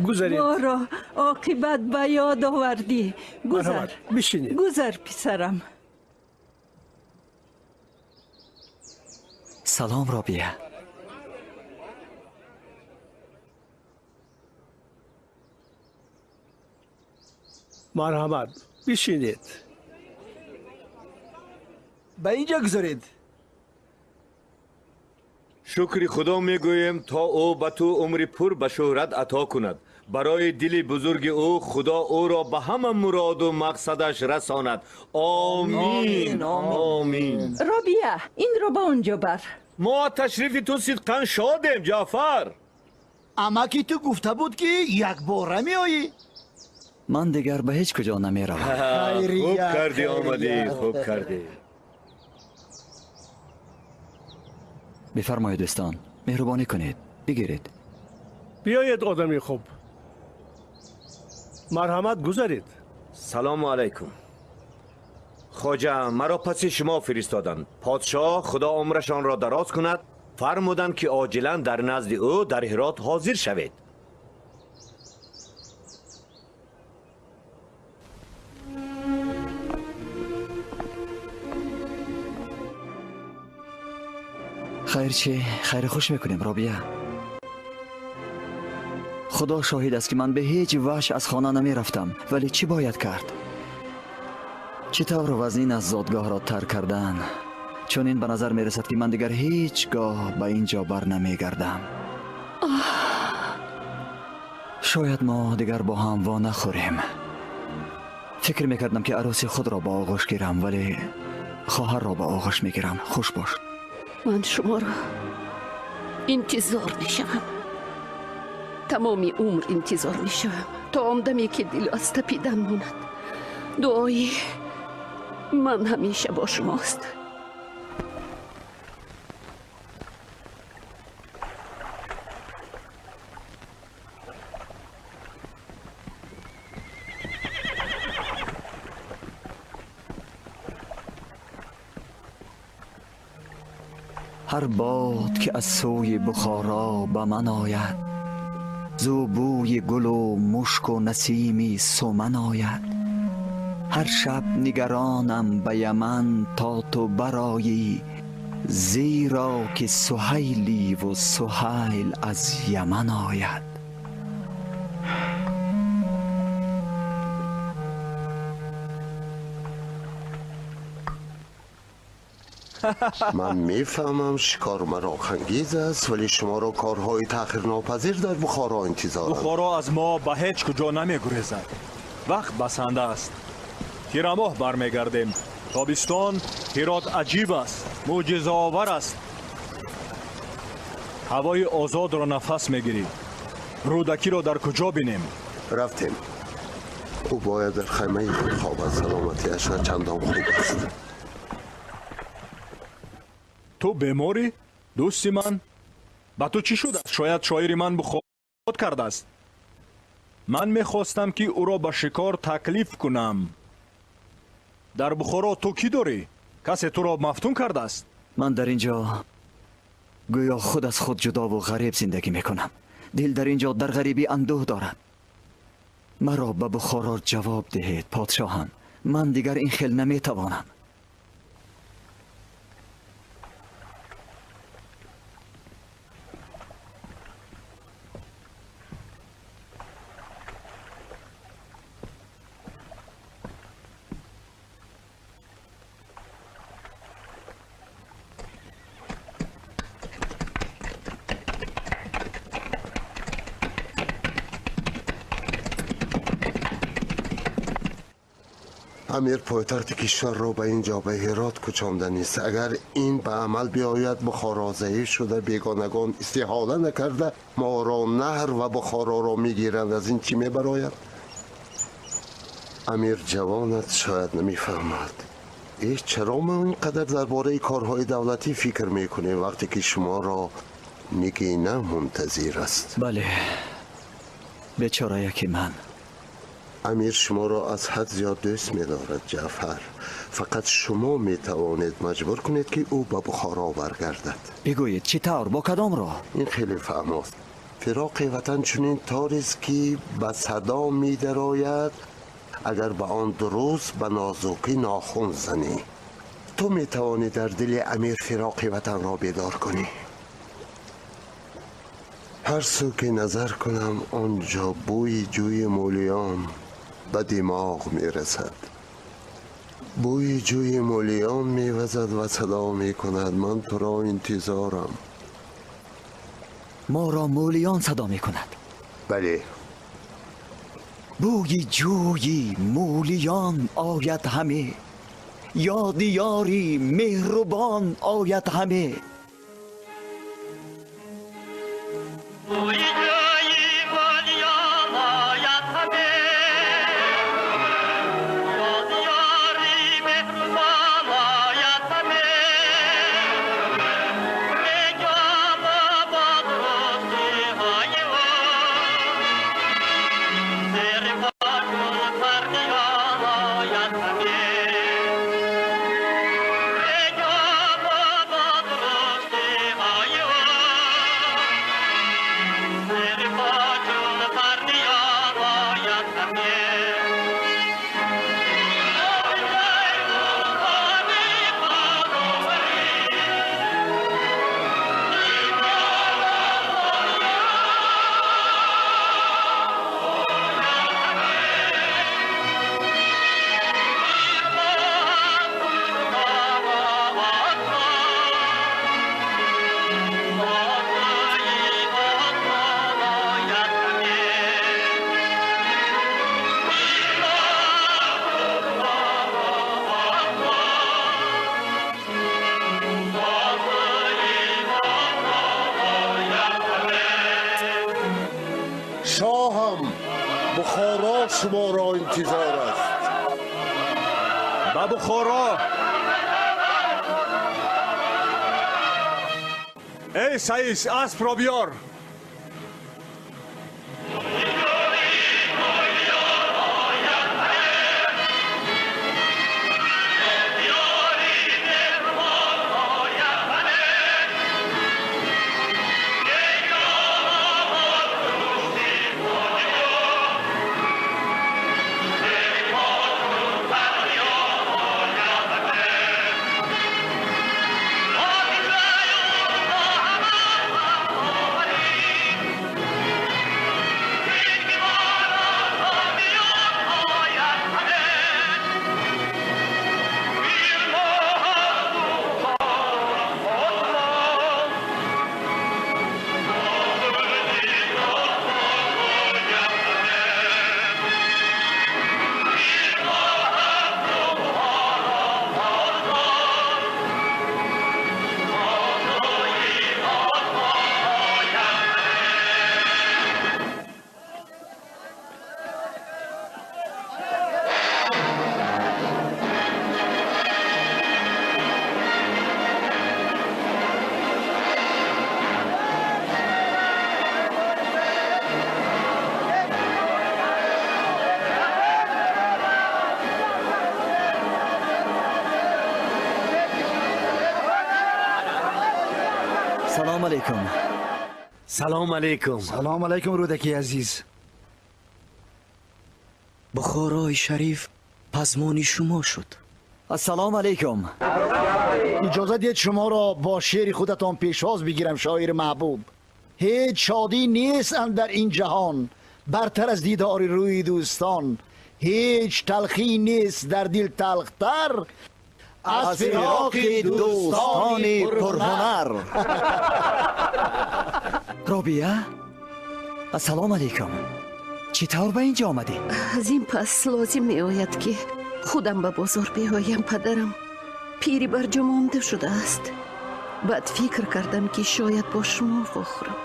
گذارید. ما را عاقبت به یاد آوردی. گذر. مرحمت. بشینید. گذر پسرم. سلام رابیه. مرحمت. بشینید. به اینجا گذارید. شکر خدا میگویم تا او به تو عمر پر به شهرت عطا کند. برای دل بزرگ او خدا او را به همه مراد و مقصدش رساند. آمین. آمین. رابیه این را به اونجا بر. ما تشریف تو صدقا شادیم جعفر. امکی تو گفته بود که یک باره می آیی. من دیگر به هیچ کجا نمی روم. خوب کردی آمدی. خوب کردی. بفرمایید دوستان، مهربانی کنید، بگیرید. بیایید آدمی خوب. مرحمت گذارید. سلام علیکم. خواجه مرا پس شما فرستادند. پادشاه خدا عمرشان را دراز کند فرمودند که عاجلا در نزد او در هرات حاضر شوید. خیر چی؟ خیر خوش میکنیم رابیه. خدا شاهد است که من به هیچ وجه از خانه نمی رفتم، ولی چی باید کرد؟ چطور وزنین از زادگاه را ترک کردن؟ چون این به نظر می رسد که من دیگر هیچگاه به اینجا بر نمی گردم. شاید ما دیگر با هم وا نخوریم. فکر میکردم که عروسی خود را با آغوش گیرم، ولی خواهر را با آغوش میگیرم. خوش باش. من شما را انتظار میشم. تمامی عمر انتظار میشم تا آمدمی که دل از تپیدن ماند. دعای من همیشه با شماست. هر باد که از سوی بخارا به من آید، زو بوی گل و مشک و نسیمی سمن آید. هر شب نگرانم به یمن تا تو برایی، زیرا که سهیلی و سهیل از یمن آید. من میفهمم شکار مرا خنگیز است، ولی شما را کارهای تأخیر ناپذیر در بخارا انتظار. بخارا از ما به هیچ کجا نمیگریزد. وقت بسنده است. تیر ماه برمیگردیم. تابستان هرات عجیب است، معجزه آور است. هوای آزاد را نفس میگیریم. رودکی را در کجا بینیم؟ رفتیم. او باید در خیمه خود خوابد. سلامتیش چندان خوب است. تو بیماری؟ دوستی من؟ با تو چی شده؟ شاید شاعری من بخود کرده است. من میخواستم که او را به شکار تکلیف کنم. در بخارا تو کی داری؟ کسی تو را مفتون کرده است؟ من در اینجا گویا خود از خود جدا و غریب زندگی میکنم. دل در اینجا در غریبی اندوه دارد. مرا به بخارا جواب دهید پادشاهان. من دیگر این خیل نمیتوانم. امیر پایتخت کشور را به اینجا به هرات کشانده است. اگر این به عمل بیاید بخارا ضعیف شده، بیگانگان استحاله نکرده ما را نهر و بخارا را میگیرند. از این چی میبراید؟ امیر جوانت شاید نمیفهمد. چرا ما اینقدر درباره کارهای دولتی فکر میکنیم وقتی که شما را نگینه منتظر است؟ بله، بیچاره یکی من. امیر شما را از حد زیاد دوست می‌دارد جعفر. فقط شما میتوانید مجبور کنید که او به بخارا برگردد. بگویید چطور؟ با کدام راه؟ این خیلی فهماست. فراق وطن چنین طوری است که به صدا می‌دراید اگر به آن درست به نازکی ناخن زنی. تو میتوانی در دل امیر فراق وطن را بیدار کنی. هر سو که نظر کنم آنجا بوی جوی مولیان به دماغ میرسد. بوی جوی مولیان میوزد و صدا میکند من تو را انتظارم. ما را مولیان صدا میکند؟ بله. بوی جوی مولیان آید همه، یاد یاری مهربان آید همه. شاهم بخارا شما را انتظار است. به بخارا. ای سعیس اسب را بیار. سلام علیکم. سلام علیکم. سلام علیکم رودکی عزیز. بخارای شریف پزمان شما شد. السلام علیکم. اجازه دید شما را با شعر خودتان پیشواز بگیرم شاعر محبوب. هیچ شادی نیست در این جهان برتر از دیدار روی دوستان. هیچ تلخی نیست در دل تلختر از فراق دوستان پرهنر. رابیه، السلام علیکم. چطور به اینجا آمدی؟ از این پس لازم می آید که خودم به بازار بیایم. پدرم پیری بر جا مانده شده است. بعد فکر کردم که شاید با شما بخورم.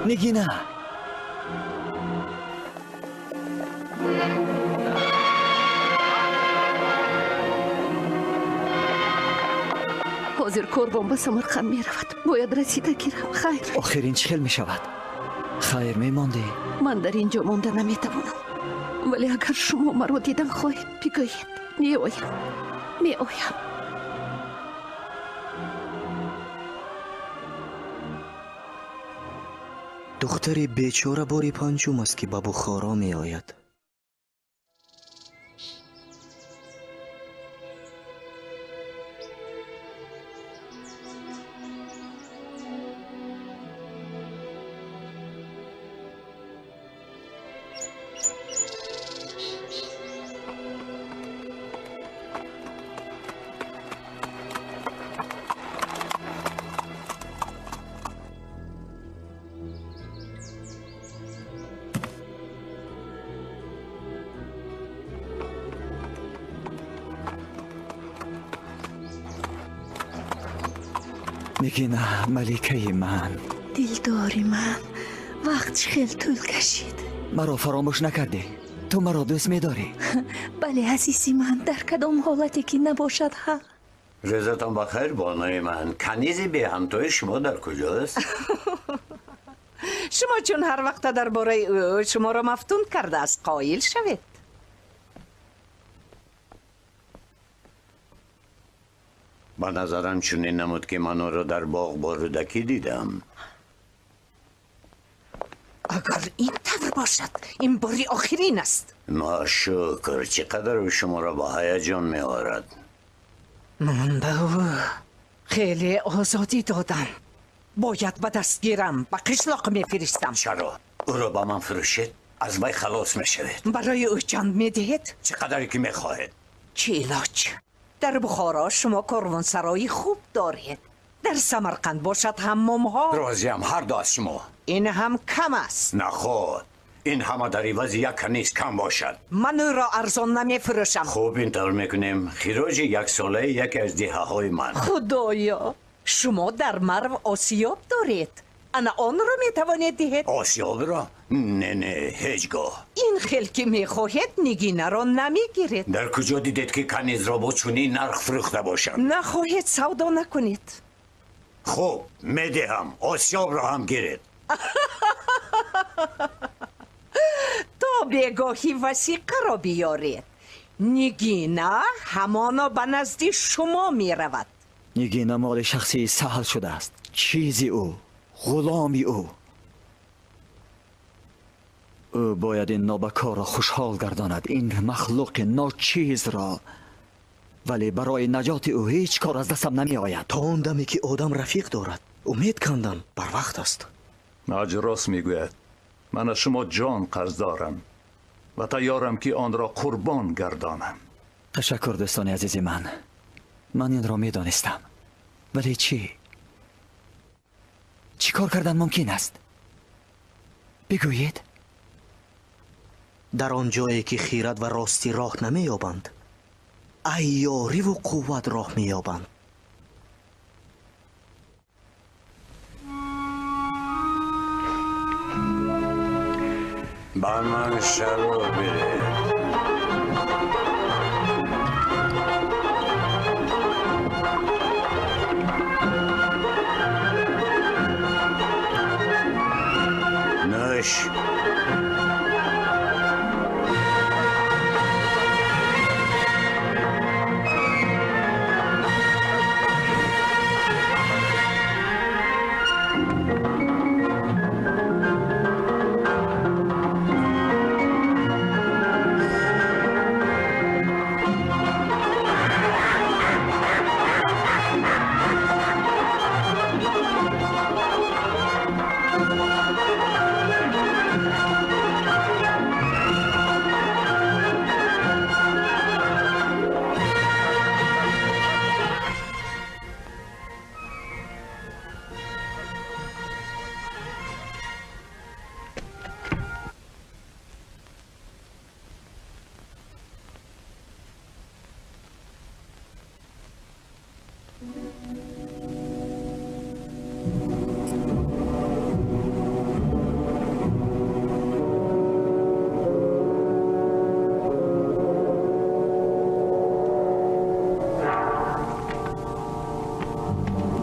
نگینا، حاضر قربان به سمرقند می رود. باید رسیده گیرم. خیر. آخرین چخل می شود. خیر می مانده. من در اینجا مانده نمی توانم. ولی اگر شما مرا دیدن خواهید بگویید. می آیم. دختر بیچاره باری پنجم است که به بخارا می آید. نگینا ملکه من، دلداری من، وقت خیلی طول کشید. مرا فراموش نکردی؟ تو مرا دوست می‌داری؟ بله عزیزی من، در کدام حالتی که نباشد حق. روزتان بخیر بانوی من. کنیز بی همتای شما در کجاست؟ شما چون هر وقت درباره او شما را مفتون کرده است قایل شوید. به نظرم چنین نمود که من او را در باغ با رودکی دیدم. اگر این طور باشد این باری آخرین است. ناشکر، چقدر او شما را با هیجان می آورد. من به او خیلی آزادی دادم. باید به دست گیرم، به قشلاق می فرستم. چرا؟ او را با من فروشید؟ از وی خلاص می شوید. برای او چند می دهید؟ چقدری که می خواهید؟ چه علاج؟ در بخارا شما کاروانسرای خوب دارید. در سمرقند باشد حمام ها. راضیم، هر دو از شما. این هم کم است. نه خود، این همه در عوض یک کنیز کم باشد. من او را ارزان نمی فروشم. خوب اینطور میکنیم. خراج یک ساله یکی از دیه های من. خدایا، شما در مرو آسیاب دارید. انا آن را می توانید دهید؟ آسیاب را؟ نه هیچگاه. این خیل که می خواهید نگینه را نمی گیرید. در کجا دیدید که کنیز را با چنین نرخ فروخته باشم؟ نخواهید سودا نکنید. خوب میدهم، آسیاب را هم گیرید. تا بگاهی وسیقه را بیارید. نگینه همانا به نزد شما می رود. نگینا مال شخصی سهل شده است. چیزی او، غلامی او باید این نابکار را خوشحال گرداند، این مخلوق ناچیز را. ولی برای نجات او هیچ کار از دستم نمی آید. تا آن دمی که آدم رفیق دارد امید کندن بر وقت است. حاج راست میگوید. من از شما جان قرض دارم و تیارم که آن را قربان گردانم. تشکر دوستان عزیز من این را می دانستم. ولی چی کار کردن ممکن است؟ بگویید. در آن جایی که خیرت و راستی راه نمی یابند، عیاری و قوت راه می یابند. با من شروع بده. نوش.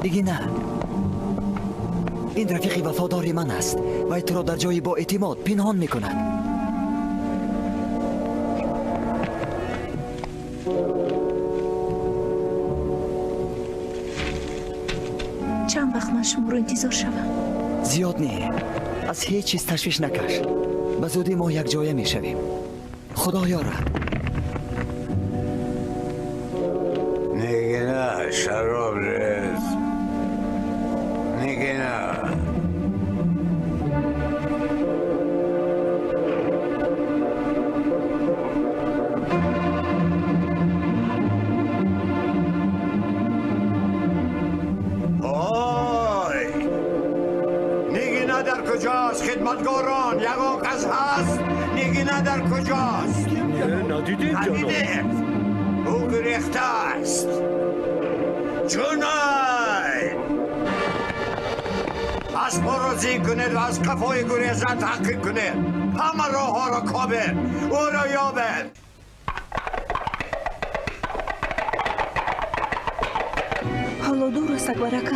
دیگه نه. این رفیق وفادار من است و تو را در جایی با اعتماد پنهان میکند. چند وقت من شما رو انتظار شوم؟ زیاد نه. از هیچ چیز تشویش نکش. به زودی ما یک جایه میشویم. خدا یارد. نگه نه شراب رز، نگه نه. کجاست خدمتگاران؟ یقاق از هست نگینه در کجاست؟ ندیدیم جناب. او گریخته است. جونای از پرازی کنید و از کفای گریزت تحقیق کنید. همه راه ها را کابید، او را یابید. حالا دور است اکبرکه.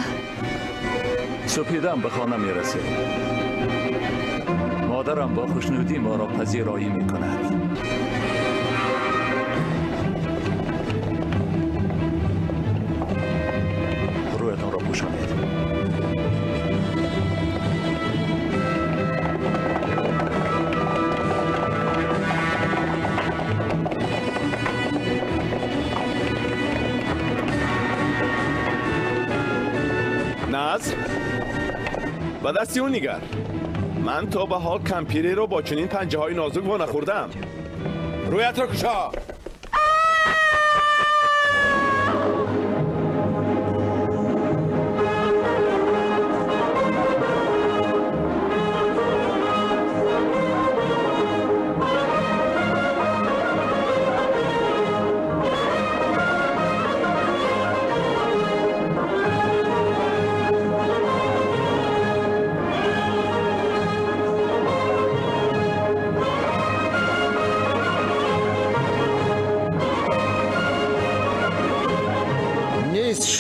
سپیدم به خانه می رسید. مادرم با خوشنودی ما را پذیرایی می کند. رویتان را پوشانید. ناز و دستی اون نگر. من تا به حال کمپیری رو با چنین پنجه های نازک و نخوردم. رویت را کشا.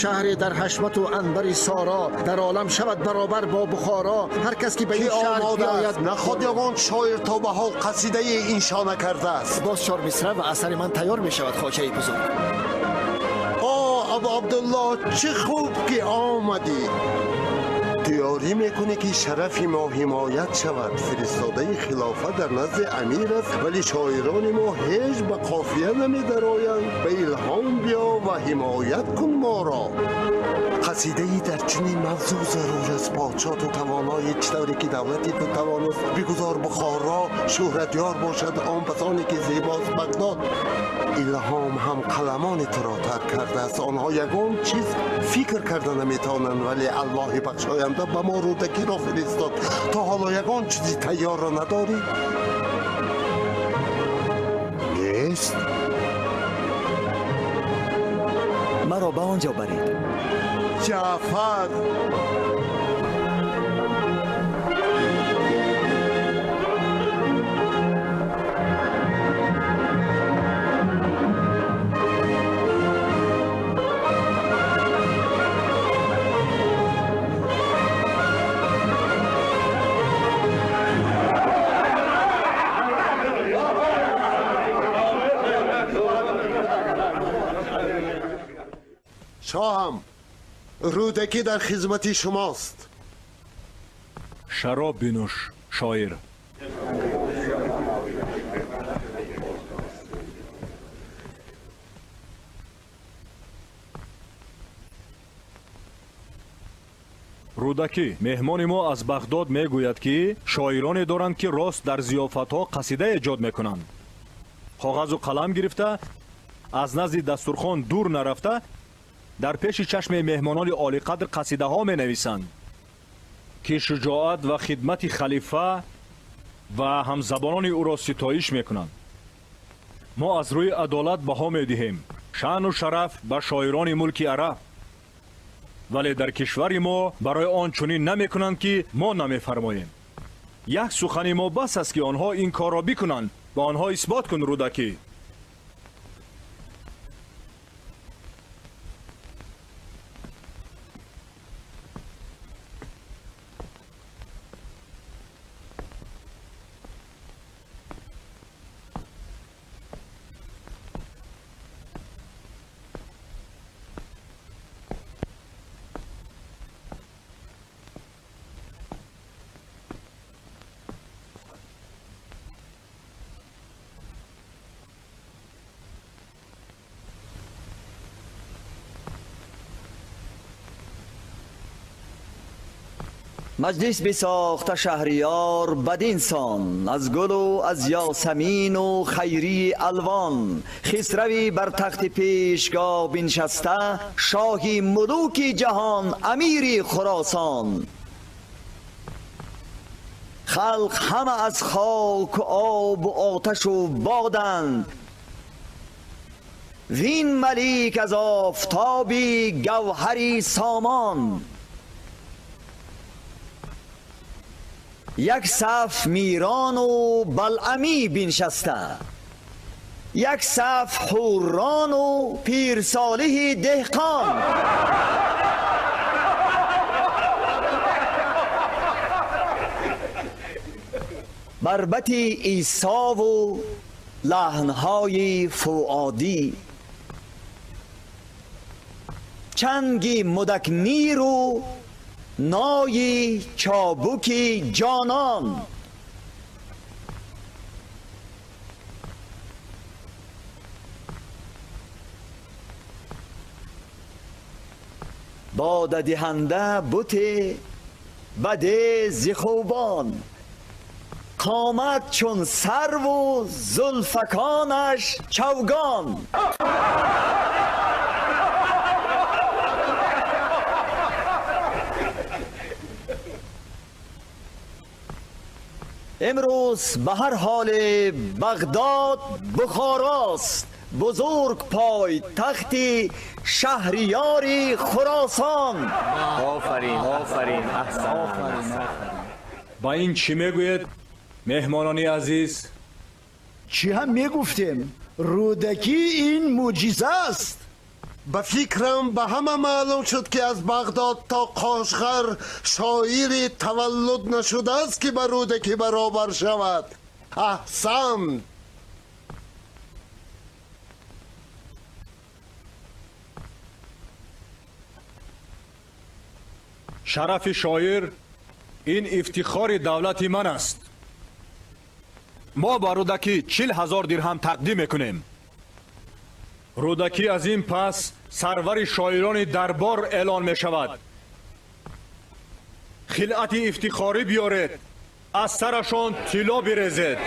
شهر در حشمت و عنبر سارا در عالم شود برابر با بخارا. هر کس که به این شهر بیاید نخود یگان شاعر تا به حال قصیده این شانه کرده است. باز 4 مصرع و اثر من تیار می شود خواجه بزرگ. ابو عبدالله چه خوب که آمدی. دیاری میکنه که شرف ما حمایت شود. فرستاده خلافت در نزد امیر است، ولی شاعران ما هیچ به قافیه نمیدرآیند. به الهام بیا و حمایت کن ما را. قصیده ای در چنین موضوع ضرور است. پادشاه تو توانای چطوری که دولتی تو توانست بگذار بخارا شهرتیار باشد. آن بسانی که زیباست بغداد. الهام هم قلمان تو را ترک کرده است. آنها یگان چیز فکر کرده نمیتوانند، ولی الله بخشاینده به ما رودکی را فرستاد. تا حالا یگان چیزی تیار را نداری؟ نیست؟ مرا به آنجا برید. جعفر شاهم رودکی در خدمت شماست. شراب بنوش شاعر. رودکی مهمان ما از بغداد میگوید که شاعرانی دارند که راست در ضیافت‌ها قصیده ایجاد میکنند. کاغذ و قلم گرفته از نزد دسترخوان دور نرفته در پیش چشم مهمانان عالی قدر قصیده ها می نویسند که شجاعت و خدمت خلیفه و همزبانان او را ستایش می کنند. ما از روی عدالت بها می دهیم شأن و شرف به شاعران ملک عرب، ولی در کشور ما برای آن چنین نمی کنند که ما نمی فرماییم. یک سخن ما بس است که آنها این کار را بکنند. به آنها اثبات کن رودکی. مجلس بساخت شهریار بدین سان، از گل و از یاسمین و خیری الوان. خسروی بر تخت پیشگاه بنشسته، شاهی ملوک جهان امیری خراسان. خلق همه از خاک و آب و آتش و بادند، وین ملیک از آفتابی گوهری سامان. یک صف میران و بلعمی بنشسته، یک صف حوران و پیرصالح دهقان. بربط عیسی و لحنهای فؤادی، چنگی مدکنیر و نای چابوکی جانان. باده دهنده بت بده ز خوبان، قامت چون سرو و زلفکانش چوگان. امروز به هر حال بغداد بخاراست، بزرگ پای تختی شهریاری خراسان. آفرین آفرین احسن. با این چی میگوید مهمانان عزیز؟ چی هم میگفتیم؟ رودکی این معجزه است. به فکرم به همه معلوم شد که از بغداد تا قاشغر شاعری تولد نشده است که به رودکی برابر شود. احسن. شرف شاعر این افتخار دولت من است. ما با رودکی 40,000 درهم تقدیم میکنیم. رودکی از این پس سرور شاعران دربار اعلان می شود. خلعت افتخاری بیارید، از سرشان طلا بریزید.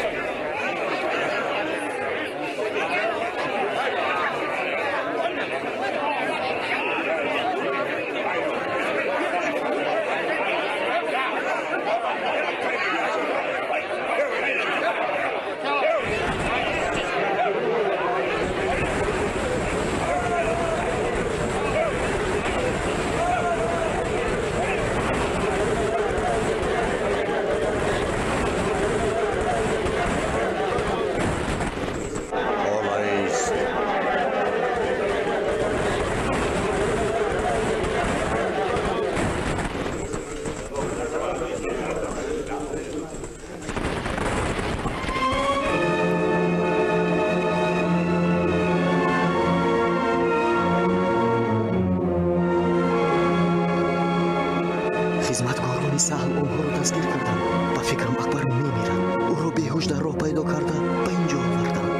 خدمتکاران سهل آنها را دستگیر کردند. به فکرم اکبر میمیرد. او را بیهوش در راه پیدا کرده به اینجا آوردم.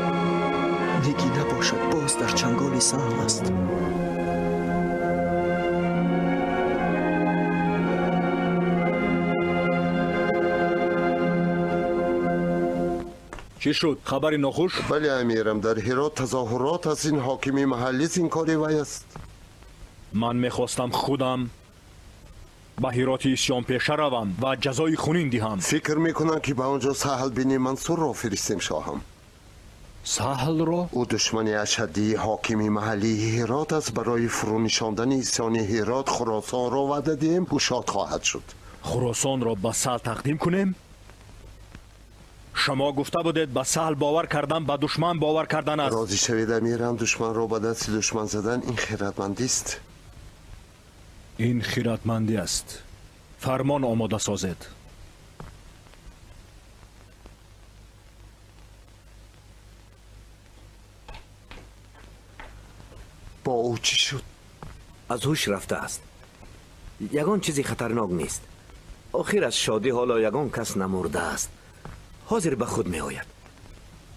نگی نباشد باز در چنگال سهل است. چی شد؟ خبری ناخوش؟ بله امیرم، در هرات تظاهرات از این حاکمی محلی زینکاری وی است. من میخواستم خودم به هرات اسیان پیشه روم و جزای خونین دهم. فکر میکنم که به آنجا سهل بن منصور را فرستیم شاهم. سهل را؟ او دشمن اشدی حاکمی محلی هرات است. برای فرونشاندن اسیان هرات خراسان را وعده دهیم، او شاد خواهد شد. خراسان را به سهل تقدیم کنیم؟ شما گفته بودید به سهل باور کردن به دشمن باور کردن است. راضی شوید امیرم، دشمن را به دست دشمن زدن این خیرتمندی است. این خیرتمندی است. فرمان آماده سازید. با او چی شد؟ از هوش رفته است. یگان چیزی خطرناک نیست. آخر از شادی حالا یگان کس نمرده است. حاضر به خود می آید.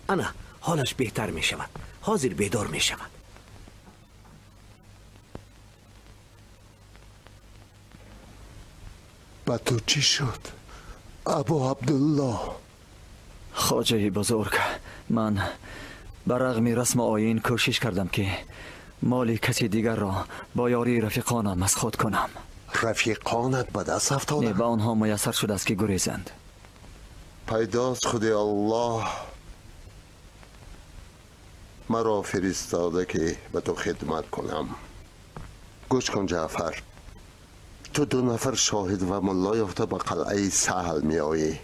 انا حالش بهتر می شود. حاضر بیدار می شود. با تو چی شد؟ ابو عبدالله. خواجه بزرگ، من برغم رسم آیین کوشش کردم که مال کسی دیگر را با یاری رفیقانم از خود کنم. رفیقانت به دست افتادند؟ به آنها میسر شده است که گریزند. پیداست خدای الله مرا فرستاده که به تو خدمت کنم. گوش کن جعفر، تو 2 نفر شاهد و ملا یافته به قلعه سهل می آیی.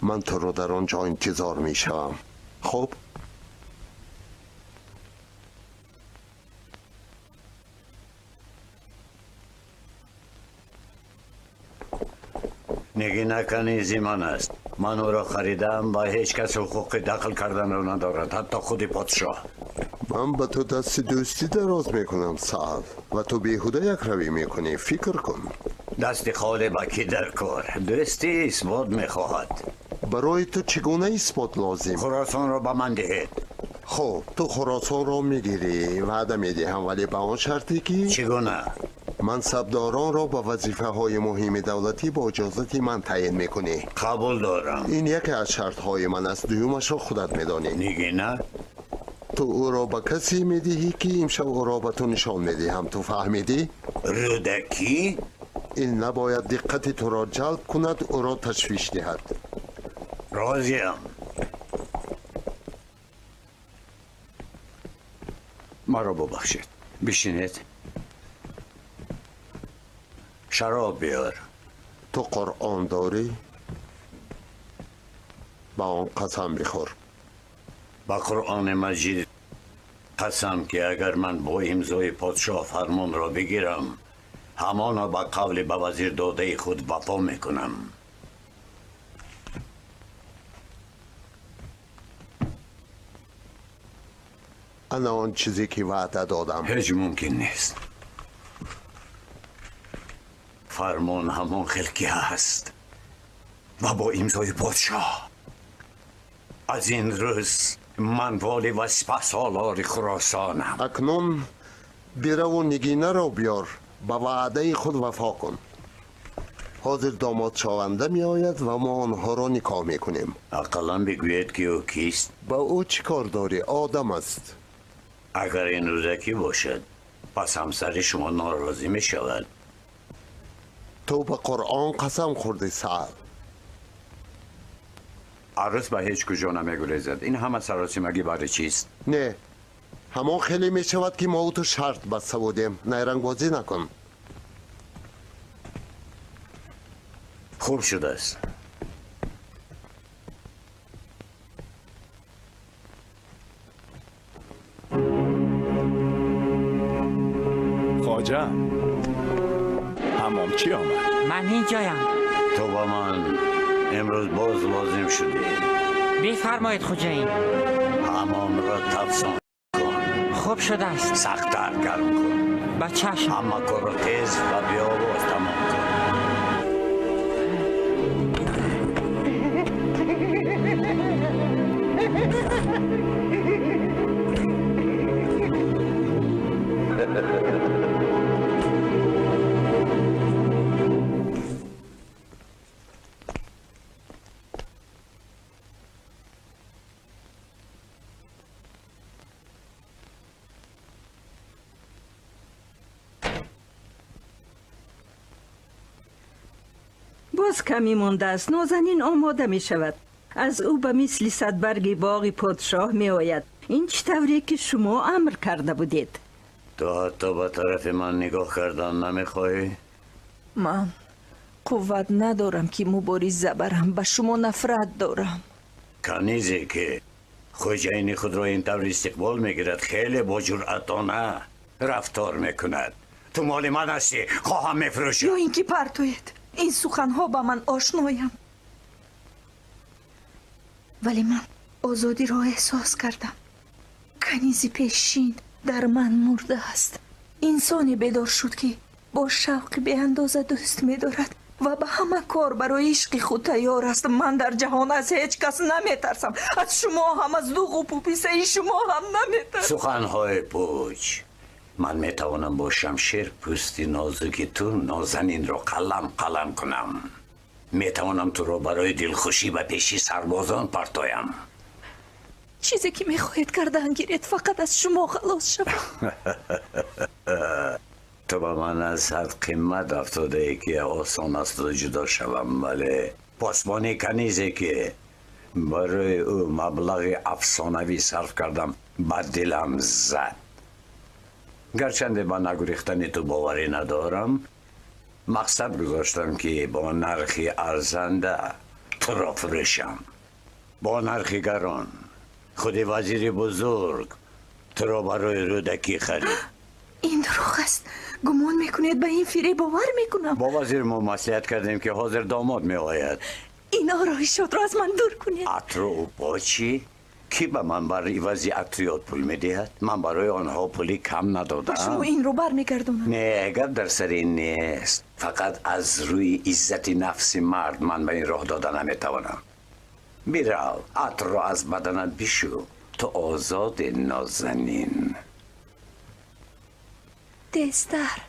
من تو رو در آنجا انتظار می شوم. خب؟ نگی نکنی زیمان است. من او را خریدم و هیچ کس حقوق دخل کردن را ندارد، حتی خود پادشاه. من به تو دست دوستی دراز میکنم سعد و تو بیهوده یک روی میکنی. فکر کن. دست خالی با کی در کار؟ دوستی اثبات میخواهد. برای تو چگونه اثبات لازم؟ خراسان را به من دهید. خب تو خراسان را میگیری، وعده میدهم، ولی به آن شرطی که چگونه؟ منصبداران را به وظیفه های مهم دولتی با اجازت من تعیین میکنی. قبول دارم. این یکی از شرط های من است. دومش را خودت میدانی. نگی نه؟ تو او را به کسی میدهی که امشب او را به تو نشان میدهم. تو فهمیدی؟ رودکی؟ این نباید دقت تو را جلب کند، او را تشویش دهد. راضیم. مرا ببخشید. بشینید. شراب بیار. تو قرآن داری؟ با آن قسم بخور. با قرآن مجید قسم که اگر من با امضای پادشاه فرمان را بگیرم، همانا با قول به وزیر داده خود وفا میکنم. انا آن چیزی که وعده دادم هیچ ممکن نیست. فرمان همان خلقی هست و با امضای پادشاه. از این روز من والی و سپهسالار خراسانم. اکنون بیرو و نگینه را بیار، به وعده خود وفا کن. حاضر داماد شاونده می آید و ما آنها را نکاح می کنیم. اقلا بگوید که او کیست؟ با او چی کار داری؟ آدم است. اگر این رودکی باشد پس همسر شما ناراضی می شود. تو به قرآن قسم خوردی سعد. عروس به هیچ کجا نمیگریزد. این همه سراسیمگی برای چیست؟ نه، همان خیلی می شود که ما او تو شرط بسته بودیم. نیرنگ بازی نکن. خوب شده است. خواجه حمام چی آمد؟ من اینجایم. تو با من امروز باز لازم شدی. بفرمایید خوجه. حمام را تفسان کن. خوب شده است. سخت‌تر گرم کن. با چشم. همه کار را تیز و بی‌آواز تمام کن. باز کمی مانده است. نازنین آماده می شود. از او به مثل صدبرگ باغ پادشاه می آید. این چه طوری که شما امر کرده بودید؟ تو حتی به طرف من نگاه کردن نمیخواهی؟ من قوت ندارم که مبارزه برم. به شما نفرت دارم. کنیزی که خوجین خود را این طور استقبال میگیرد خیلی با جرأتانه رفتار میکند. تو مال من هستی، خواهم میفروشم. یا اینکه پرتوید. این سخنها به من آشنایم. ولی من آزادی را احساس کردم. کنیزی پیشین در من مرده است. انسانی بیدار شد که با شوق به اندازه دوست می دارد و به همه کار برای عشق خود تیار است. من در جهان از هیچ کس نمی ترسم. از شما هم، از دو پوپیسه شما هم نمی ترسم. سخنهای پوچ. من میتوانم با شمشیر پوستی نازکی تو نازنین را قلم کنم. میتوانم تو را برای دلخوشی به پیشی سربازان پرتایم. چیزی که میخواهید کردن گیرید فقط از شما خلاص شد. تو به من از حد قیمت افتاده ای که آسان است جدا شوم، ولی پاسبانی کنیزی که برای او مبلغ افسانوی صرف کردم به دلم زد. گرچنده با نگریختن تو باوری ندارم، مقصد گذاشتم که با نرخی ارزنده تو را فروشم. با نرخی گران خود وزیر بزرگ تو را برای رودکی خرید. این دروغ است. گمان میکنید به این فریب باور میکنم؟ با وزیر ما مصلحت کردیم که حاضر داماد می آید. این آرایشات را از من دور کنید. عطر و پاچی؟ کی به من برای عوضی عطریات پول میدهد؟ من برای آنها پولی کم ندادم. شما این رو بر میگردونم. نه، اگر در سر این نیست. فقط از روی عزت نفس مرد من به این راه دادن نمیتوانم. بیرو، عطر را از بدنت بشو. تو آزاد نازنین. دستر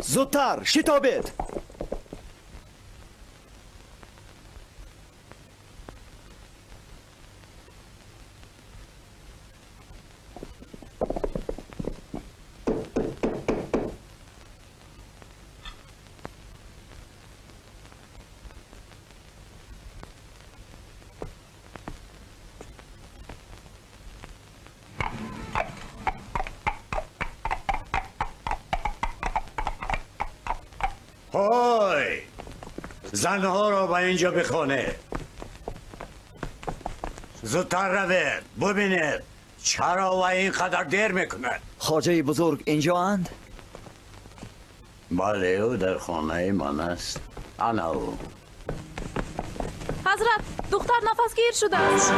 زودتر شتابید. های زنها را به اینجا بخونه. زودتر روید ببینید چرا و اینقدر دیر میکند. خواجه بزرگ اینجا اند؟ بله، او در خانه من است. انا او. حضرت دختر نفسگیر شده است.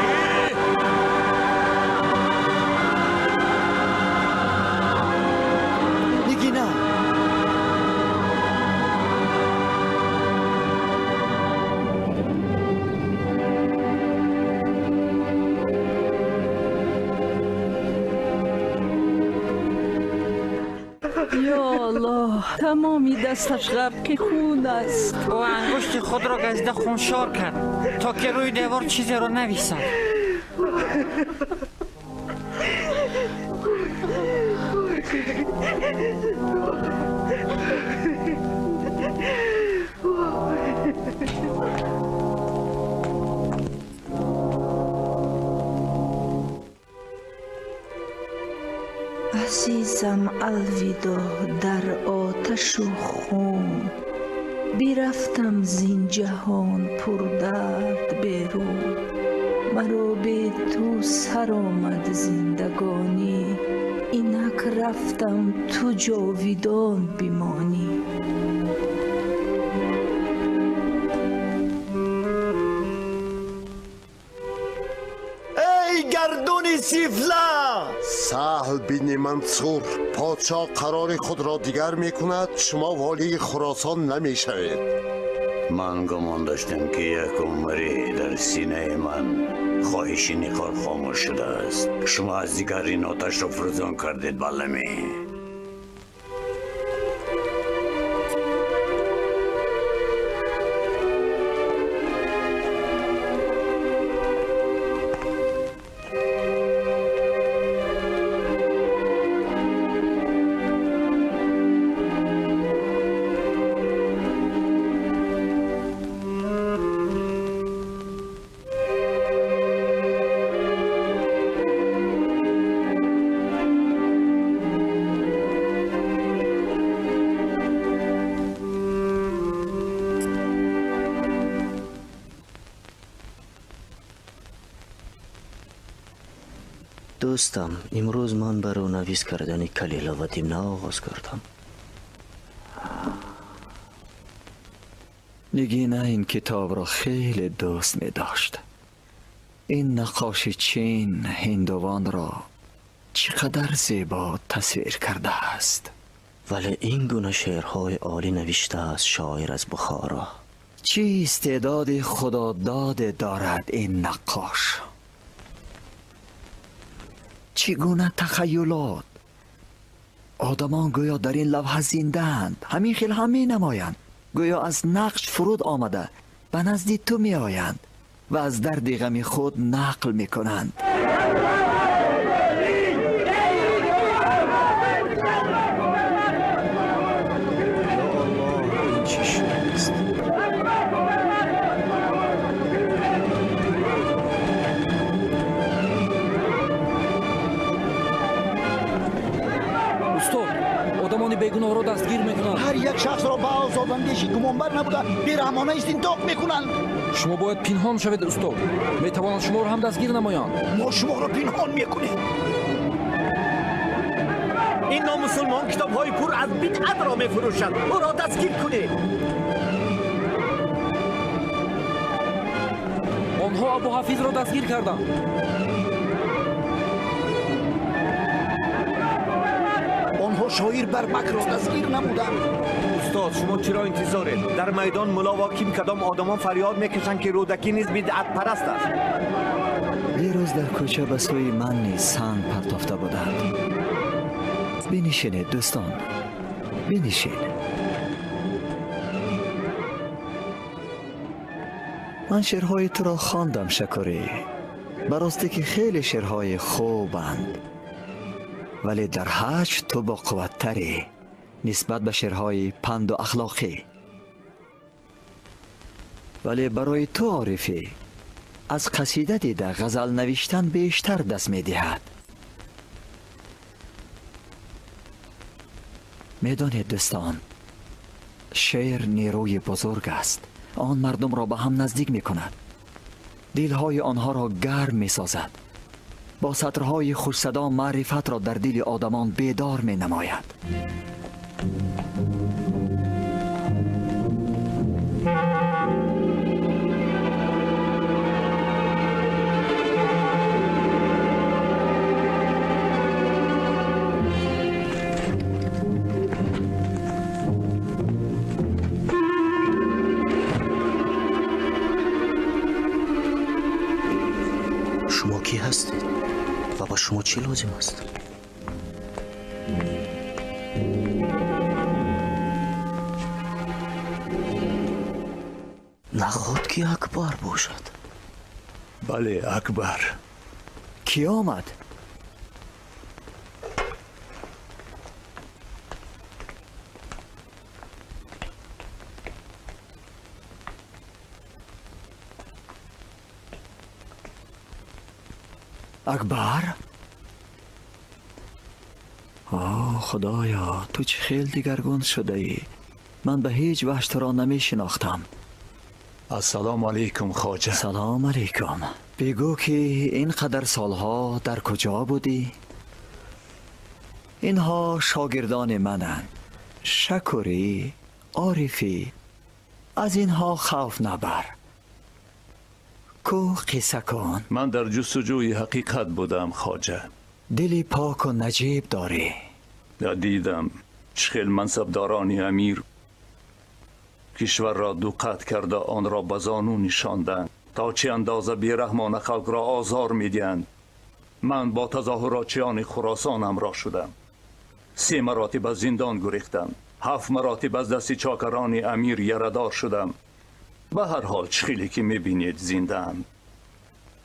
نگینا یا الله، تمامی دستش غرق که خون است. او انگشت خود را گزیده خونشار کرد تا که روی دیوار چیزی را نویسد. عزیزم الوداع در آتش و خون، بیرفتم زین جهان پر درد بیرون. مرا به تو سر آمد زندگانی، اینک رفتم تو جاویدان بیمانی. ای گردون سیفلا! سهل بین منصور، پادشاه قرار خود را دیگر می کند، شما والی خراسان نمی شوید. من گمان داشتم که یک عمری در سینه من خواهش نیکار خاموش شده است. شما از دیگر این آتش را فروزان کردید. بلمی دوستم امروز من برای نویس کردن کلیله و تیمنه آغاز کردم. نگینه این کتاب را خیلی دوست می داشت. این نقاش چین هندوان را چقدر زیبا تصویر کرده است. ولی این گونه شعرهای عالی نوشته است شاعر از بخارا. چه استعداد خداداد دارد این نقاش. چگونه تخیلات. آدمان گویا در این لوحه زنده‌اند. همین خیل هم می نمایند. گویا از نقش فرود آمده به نزد تو می آیند و از درد غم خود نقل می کنند. بیگناه را دستگیر میکنند. هر یک شخص را به آزاداندیشی گمانبر نبوده بیرحمانه استنطاق میکنند. شما باید پنهان شوید استاد. میتوانند شما را هم دستگیر نمایند. ما شما را پنهان میکنیم. این نامسلمان کتاب های پر از بدعت را میفروشد. او را دستگیر کنید. آنها ابو حفیظ را دستگیر کردند. آنها شاعر برمک را دستگیر نمودند. استاد شما چرا انتظارید؟ در میدان ملا و کیم کدام آدمان فریاد میکشند که رودکی نیز بدعت پرست است. دیروز در کوچه به سوی من نیز سنگ پرتافته بودند. بنشینید دوستان، بنشین. من شعرهای تو را خواندم شکری. براستی که خیلی شعرهای خوبند، ولی در حج تو با قوت‌تری نسبت به شعرهای پند و اخلاقی. ولی برای تو عارفی از قصیده دیده غزل نوشتن بیشتر دست می دهد. میدانید دوستان، شعر نیروی بزرگ است. آن مردم را به هم نزدیک می کند. دلهای آنها را گرم می سازد. با سطرهای خوش صدا معرفت را در دل آدمان بیدار می نماید. شما کی هستید و با شما چی لازم است؟ نخواد که اکبر باشد. بله اکبر. کی آمد؟ اکبر؟ آه خدایا، تو چه خیل دیگرگون شده ای. من به هیچ وجه تو را نمی شناختم. السلام علیکم خواجه. سلام علیکم. بگو که اینقدر سالها در کجا بودی؟ اینها شاگردان منند. شکری، عارفی، از اینها خوف نبر. کو قصه کن. من در جستجوی حقیقت بودم خواجه. دلی پاک و نجیب داری. دیدم چخیل منصبداران امیر کشور را دو قطع کرده آن را به زانو نشاندند تا چه اندازه بیرحمانه خلق را آزار میدهند. من با تظاهراتچیان خراسان همراه شدم. 3 مراتب از زندان گریختم. 7 مراتب از دست چاکران امیر یردار شدم. به هر حال چخیلی که میبینید زنده‌ام.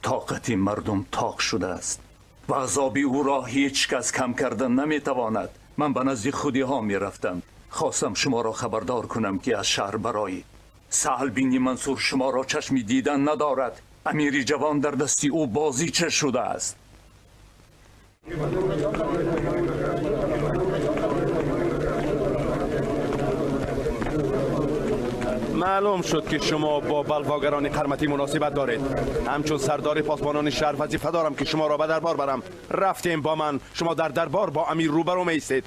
طاقت مردم طاق شده است و عذاب او را هیچ کس کم کردن نمیتواند. من به نزد خودی ها میرفتم. خواستم شما را خبردار کنم که از شهر برای سهل بین منصور شما را چشمی دیدن ندارد. امیر جوان در دستی او بازیچه شده است. معلوم شد که شما با بلواگران قرمتی مناسبت دارید. همچون سردار پاسبانان شهر وظیفه دارم که شما را به دربار برم. رفتیم با من. شما در دربار با امیر روبرو میستید.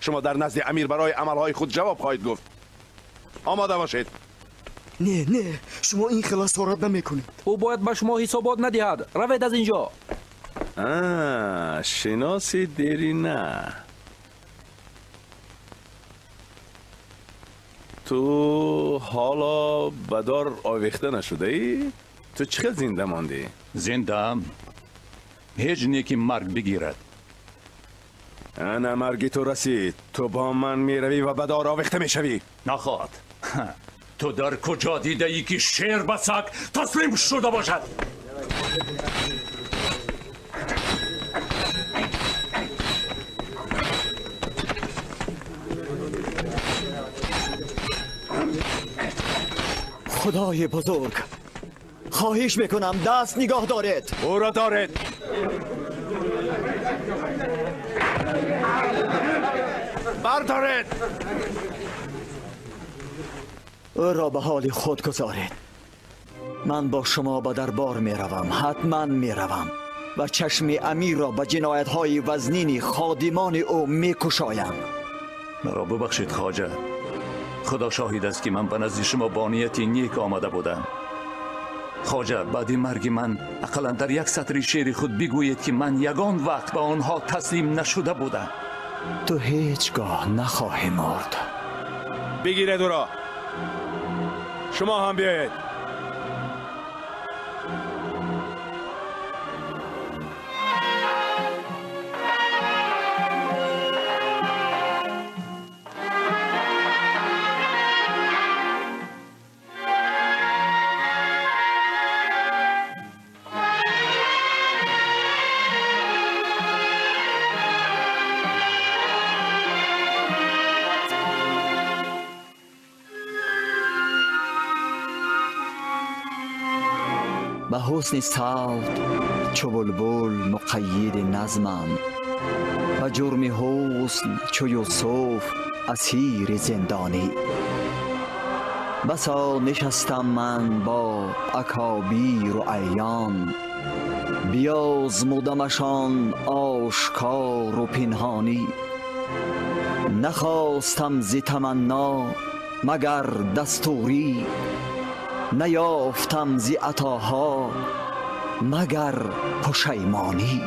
شما در نزد امیر برای عملهای خود جواب خواهید گفت. آماده باشید. نه شما این خلاص را نمیکنید. او باید به شما حسابات ندهد. روید از اینجا. شناسی دیری نه. تو حالا بدار آویخته نشده ای؟ تو چقدر زنده ماندی؟ زندم هیچ نیکی مرگ بگیرد. انا مرگی تو رسید. تو با من میروی و بدار آویخته میشوی. نخواد. تو در کجا دیده ای که شیر به سگ تسلیم شده باشد؟ خدای بزرگ، خواهش میکنم دست نگاه دارید. او را دارید. بردارید. او را به حال خود گذارید. من با شما به دربار میروم. حتما میروم و چشم امیر را به جنایت های وزنین خادمان او میکشایم. مرا ببخشید خواجه. خدا شاهد است که من به نزد شما با نیتی نیک آمده بودم. خواجه بعد مرگ من اقلا در یک سطر شعر خود بگویید که من یگان وقت به آنها تسلیم نشده بودم. تو هیچگاه نخواهی مرد. بگیرید او را. شما هم بیایید. به حسن صوت چو بلبل مقید نظمم، به جرم حسن چو یوسف اسیر زندانی. بسا نشستم من با اکابیر و اعیان، بیازمودمشان آشکار و پنهانی. نخواستم ز تمنا مگر دستوری، نیافتم ز عطاها مگر پشیمانی.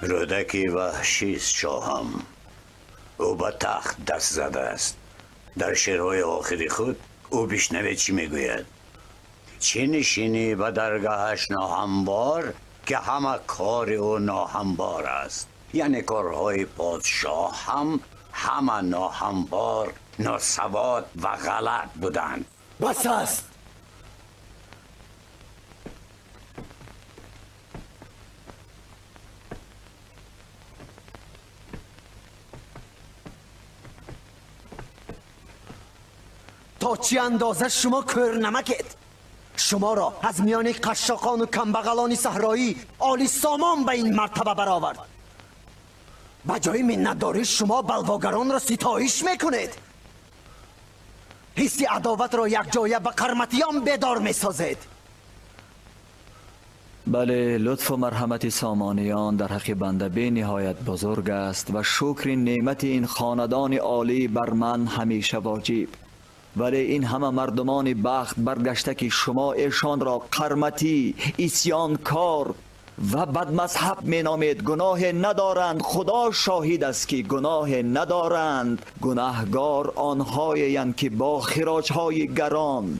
رودکی وحشی است شاهم. او به تخت دست زده است. در شعرهای آخری خود او بشنوید چی میگوید. چه نشینی به درگاهش ناهموار که همه کار او ناهموار است. یعنی کارهای پادشاه هم همه ناهموار، ناسواد و غلط بودند. بس است. تا چی اندازه شما کرنمکید؟ شما را از میان قشاقان و کمبغلان صحرایی عالی سامان به این مرتبه برآورد. به جای منتداری شما بلواگران را ستایش میکنید. حس عداوت را یک جایه به قرمتیان بیدار میسازید. بله، لطف و مرحمت سامانیان در حق بنده بی نهایت بزرگ است و شکر نعمت این خاندان عالی بر من همیشه واجب. ولی این همه مردمان بخت برگشته که شما ایشان را قرمتی، اسیانکار و بدمذهب می نامید، گناه ندارند. خدا شاهد است که گناه ندارند. گناهگار آنهایند که با خراجهای گران،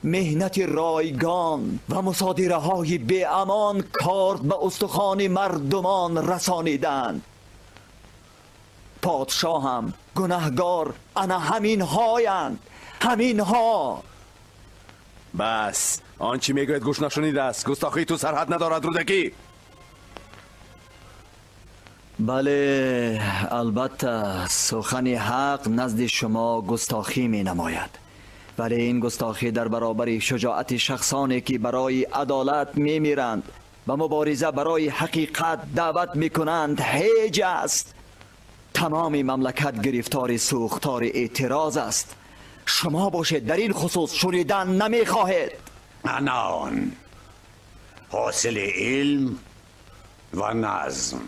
مهنت رایگان و مصادره های بی امان کار به استخوان مردمان رسانیدند. پادشاه هم گناهگار انا همین هایند. همین ها. بس آنچه میگوید گوش نشنیده است. گستاخی تو سرحد ندارد رودکی. بله، البته سخن حق نزد شما گستاخی می نماید، ولی این گستاخی در برابر شجاعت شخصانی که برای عدالت میمیرند و مبارزه برای حقیقت دعوت میکنند هیچ است. تمام مملکت گرفتار سوختار اعتراض است. شما باشید در این خصوص شنیدن نمیخواهید. آنان حاصل علم و نظم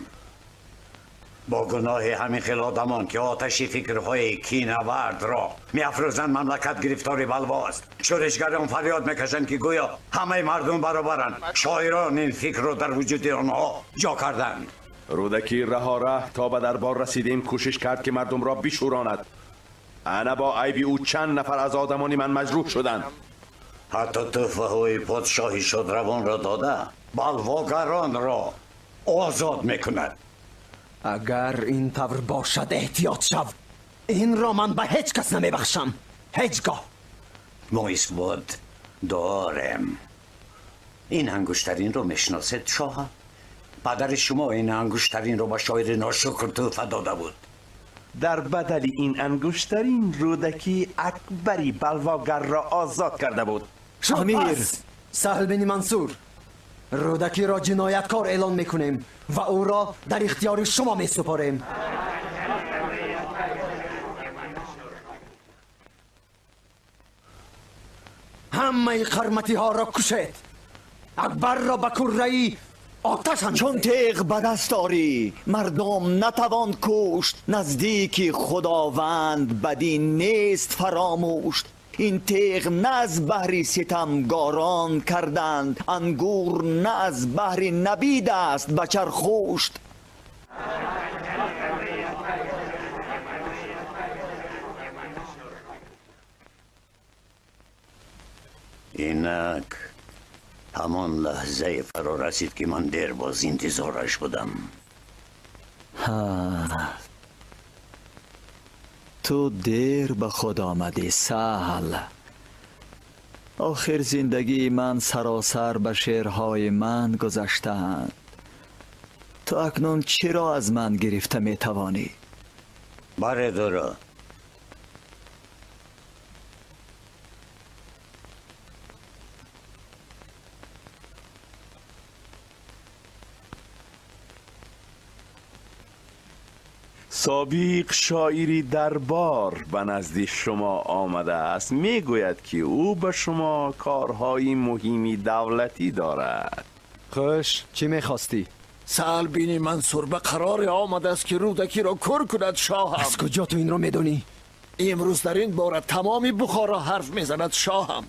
با گناه همین خلادمان که آتش فکرهای کینه‌ورد را می‌افروزند مملکت گرفتار بلواست. شورشگران فریاد میکشند که گویا همه مردم برابرند. شاعران این فکر را در وجود آنها جا کردند. رودکی رها تا به دربار رسیدیم کوشش کرد که مردم را بشوراند. انا با عیب او چند نفر از آدمانی من مجروح شدند. حتی تحفه های پادشاهی شادروان را داده بلواگران را آزاد میکند. اگر این طور باشد احتیاط شو. این را من به هیچ کس نمیبخشم. هیچگاه. ما اثبات دارم. این انگشترین رو میشناسید شاه؟ پدر شما این انگشترین رو به شاعر ناشکر تحفه داده بود. در بدل این انگشترین رودکی اکبری بلواگر را آزاد کرده بود. امیر سهل بن منصور، رودکی را جنایتکار اعلان میکنیم و او را در اختیار شما میسپاریم. همه قرمتی ها را کشید. اکبر را به کره‌ای آتش اندازید. چون تیغ به دست آری مردم نتوان کشت. نزدیک خداوند بدی نیست فراموشت. این تیغ نه از بهر ستمگاران کردند. انگور نه از بهر نبید است بچرخوشت. اینک همان لحظه فرا رسید که من دیر باز انتظارش بودم. تو دیر به خود آمدی سهل. آخر زندگی من سراسر به شعرهای من گذشتند. تو اکنون چرا از من گرفته می توانی؟ برادر، سابق شاعری دربار به نزد شما آمده است. میگوید که او به شما کارهای مهمی دولتی دارد. خوش، چی میخواستی؟ سهل بین منصور به قرار آمده است که رودکی را کر کند شاهم. از کجا تو این را میدونی؟ امروز در این باره تمامی بخارا حرف میزند شاهم.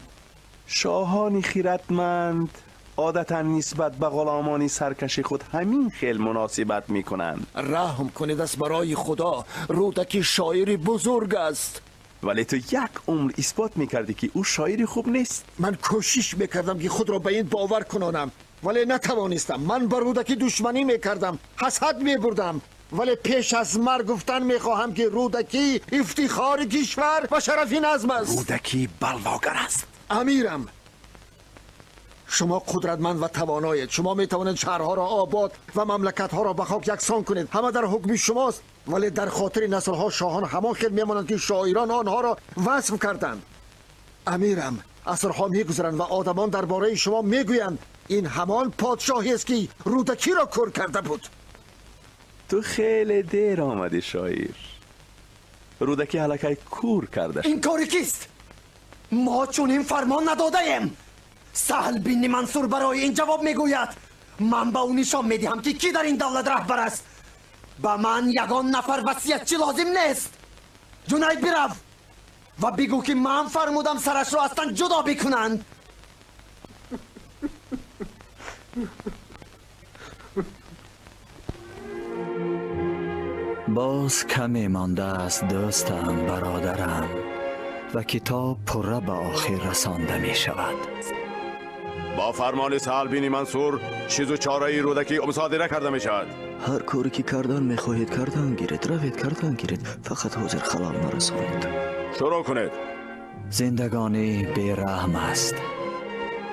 شاهانی خیرتمند عادتا نسبت به غلامانی سرکش خود همین خیل مناسبت میکنند. رحم کنید است برای خدا، رودکی شاعری بزرگ است. ولی تو یک عمر اثبات میکردی که او شاعری خوب نیست. من کوشش میکردم که خود را به این باور کنانم ولی نتوانستم. من با رودکی دشمنی میکردم، حسد میبردم، ولی پیش از مرگ گفتن میخواهم که رودکی افتخار کشور و شرف نظم است. رودکی بلواگر است. امیرم، شما قدرتمند و توانایید. شما میتوانید شهرها را آباد و مملکتها را به خاک یکسان کنید. همه در حکم شماست. ولی در خاطر نسلها شاهان همان خیل میمانند که شاعران آنها را وصف کردند. امیرم، عصرها میگذرند و آدمان درباره شما میگویند این همان پادشاهی است که رودکی را کر کرده بود. تو خیلی دیر آمدی شاعر. رودکی هلکه کور کرده. این کاری کیست؟ ما چون این فرمان نداده ایم. سهل بن منصور برای این جواب میگوید من به او نشان میدهم که کی در این دولت رهبر است. به من یگان نفر وصیتچی لازم نیست. جنید برو و بگو که من فرمودم سرش را از تن جدا بکنند. باز کمی مانده است دوستم، برادرم، و کتاب پره به آخر رسانده می شود. با فرمان سهل بن منصور چیز و چاره رودکی مصادره کرده می شود. هر کاری که کردن می خواهید کردن گیرید، روید کردن گیرید، فقط حاضر خلال نرسانید. شروع کنید. زندگانی بیرحم است،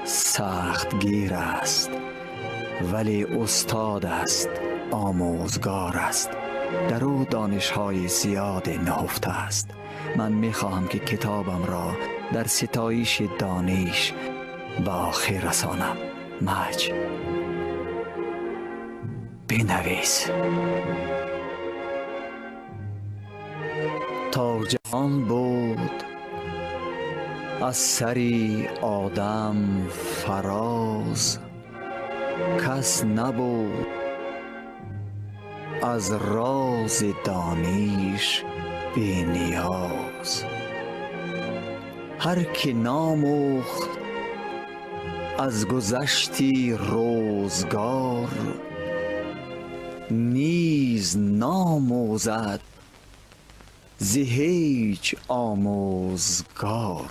سخت گیر است، ولی استاد است، آموزگار است. در او دانش‌های زیاد نهفته است. من می‌خواهم که کتابم را در ستایش دانش به آخر رسانم. مج بنویس. تا جهان بود از سری آدم فراز، کس نبود از راز دانش بی نیاز. هر که ناموخت از گذشتی روزگار، نیز ناموزد ز هیچ آموزگار.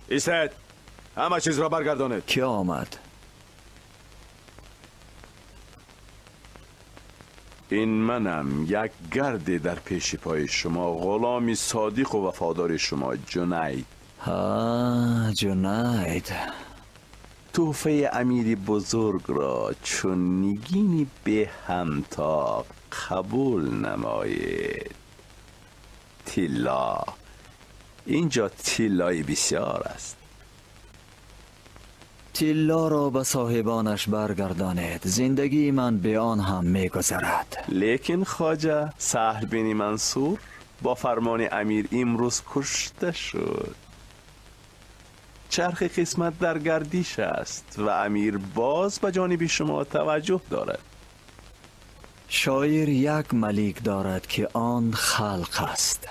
ایستد، همه چیز را برگردانید. کی آمد؟ این منم، یک گرد در پیش پای شما، غلامی صادق و وفادار شما، جنید. ها، جنید. تحفه امیر بزرگ را چون نگینی به همتا قبول نمایید. طلا، اینجا طلای بسیار است. طلا را به صاحبانش برگردانید، زندگی من به آن هم میگذرد. لیکن خواجه سهل بن منصور با فرمان امیر امروز کشته شد. چرخ قسمت در گردش است و امیر باز به جانب شما توجه دارد. شاعر یک ملیک دارد که آن خلق است.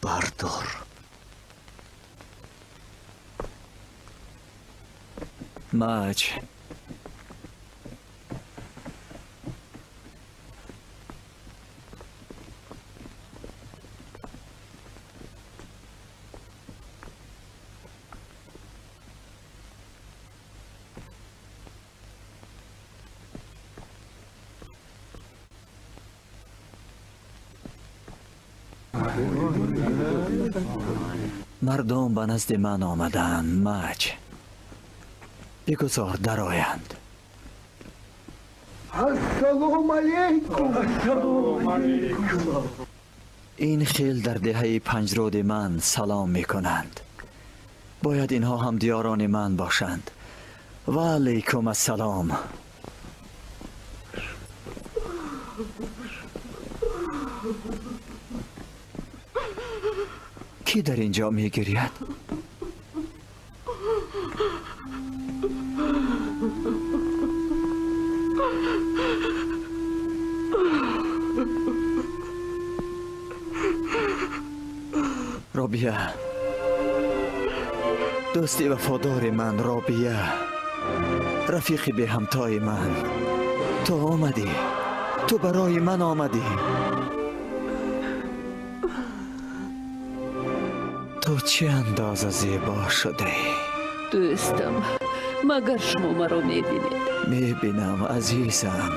بردار. مج مردم به نزد من آمدند. مج بگذار درآیند. السلام علیکم. این خیل در دهه پنجرود من سلام می کنند. باید اینها هم دیاران من باشند. و علیکم السلام. کی در اینجا می گرید؟ رابیه، دوستی وفادار من. رابیه، رفیقی به همتای من. تو آمدی، تو برای من آمدی. تو چه اندازه زیبا شده. دوستم، مگر شما مرا میبینید؟ میبینم عزیزم.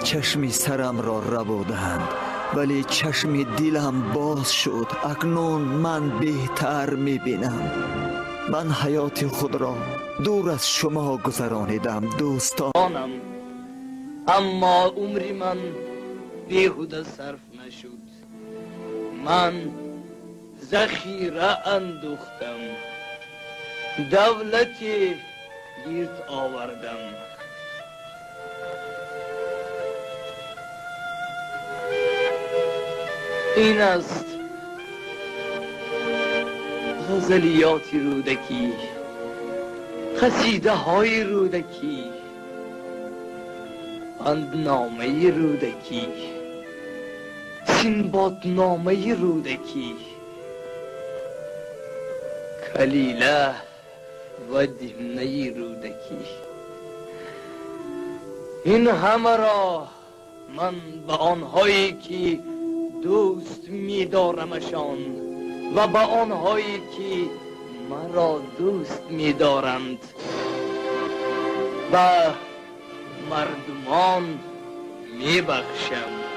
چشمی سرم را ربودند ولی چشم دلم باز شد. اکنون من بهتر میبینم. من حیات خود را دور از شما گذرانیدم دوستانم، اما عمر من بیهوده صرف نشد. من ذخیره اندوختم، دولتی گرد آوردم. این است غزلیات رودکی، قصیده های رودکی، اندنامه رودکی، سنبادنامه رودکی، کلیله و دمنه رودکی. این همه را من به آنهایی که دوست می دارمشان و به آنهایی که مرا دوست می دارند و مردمان می بخشم.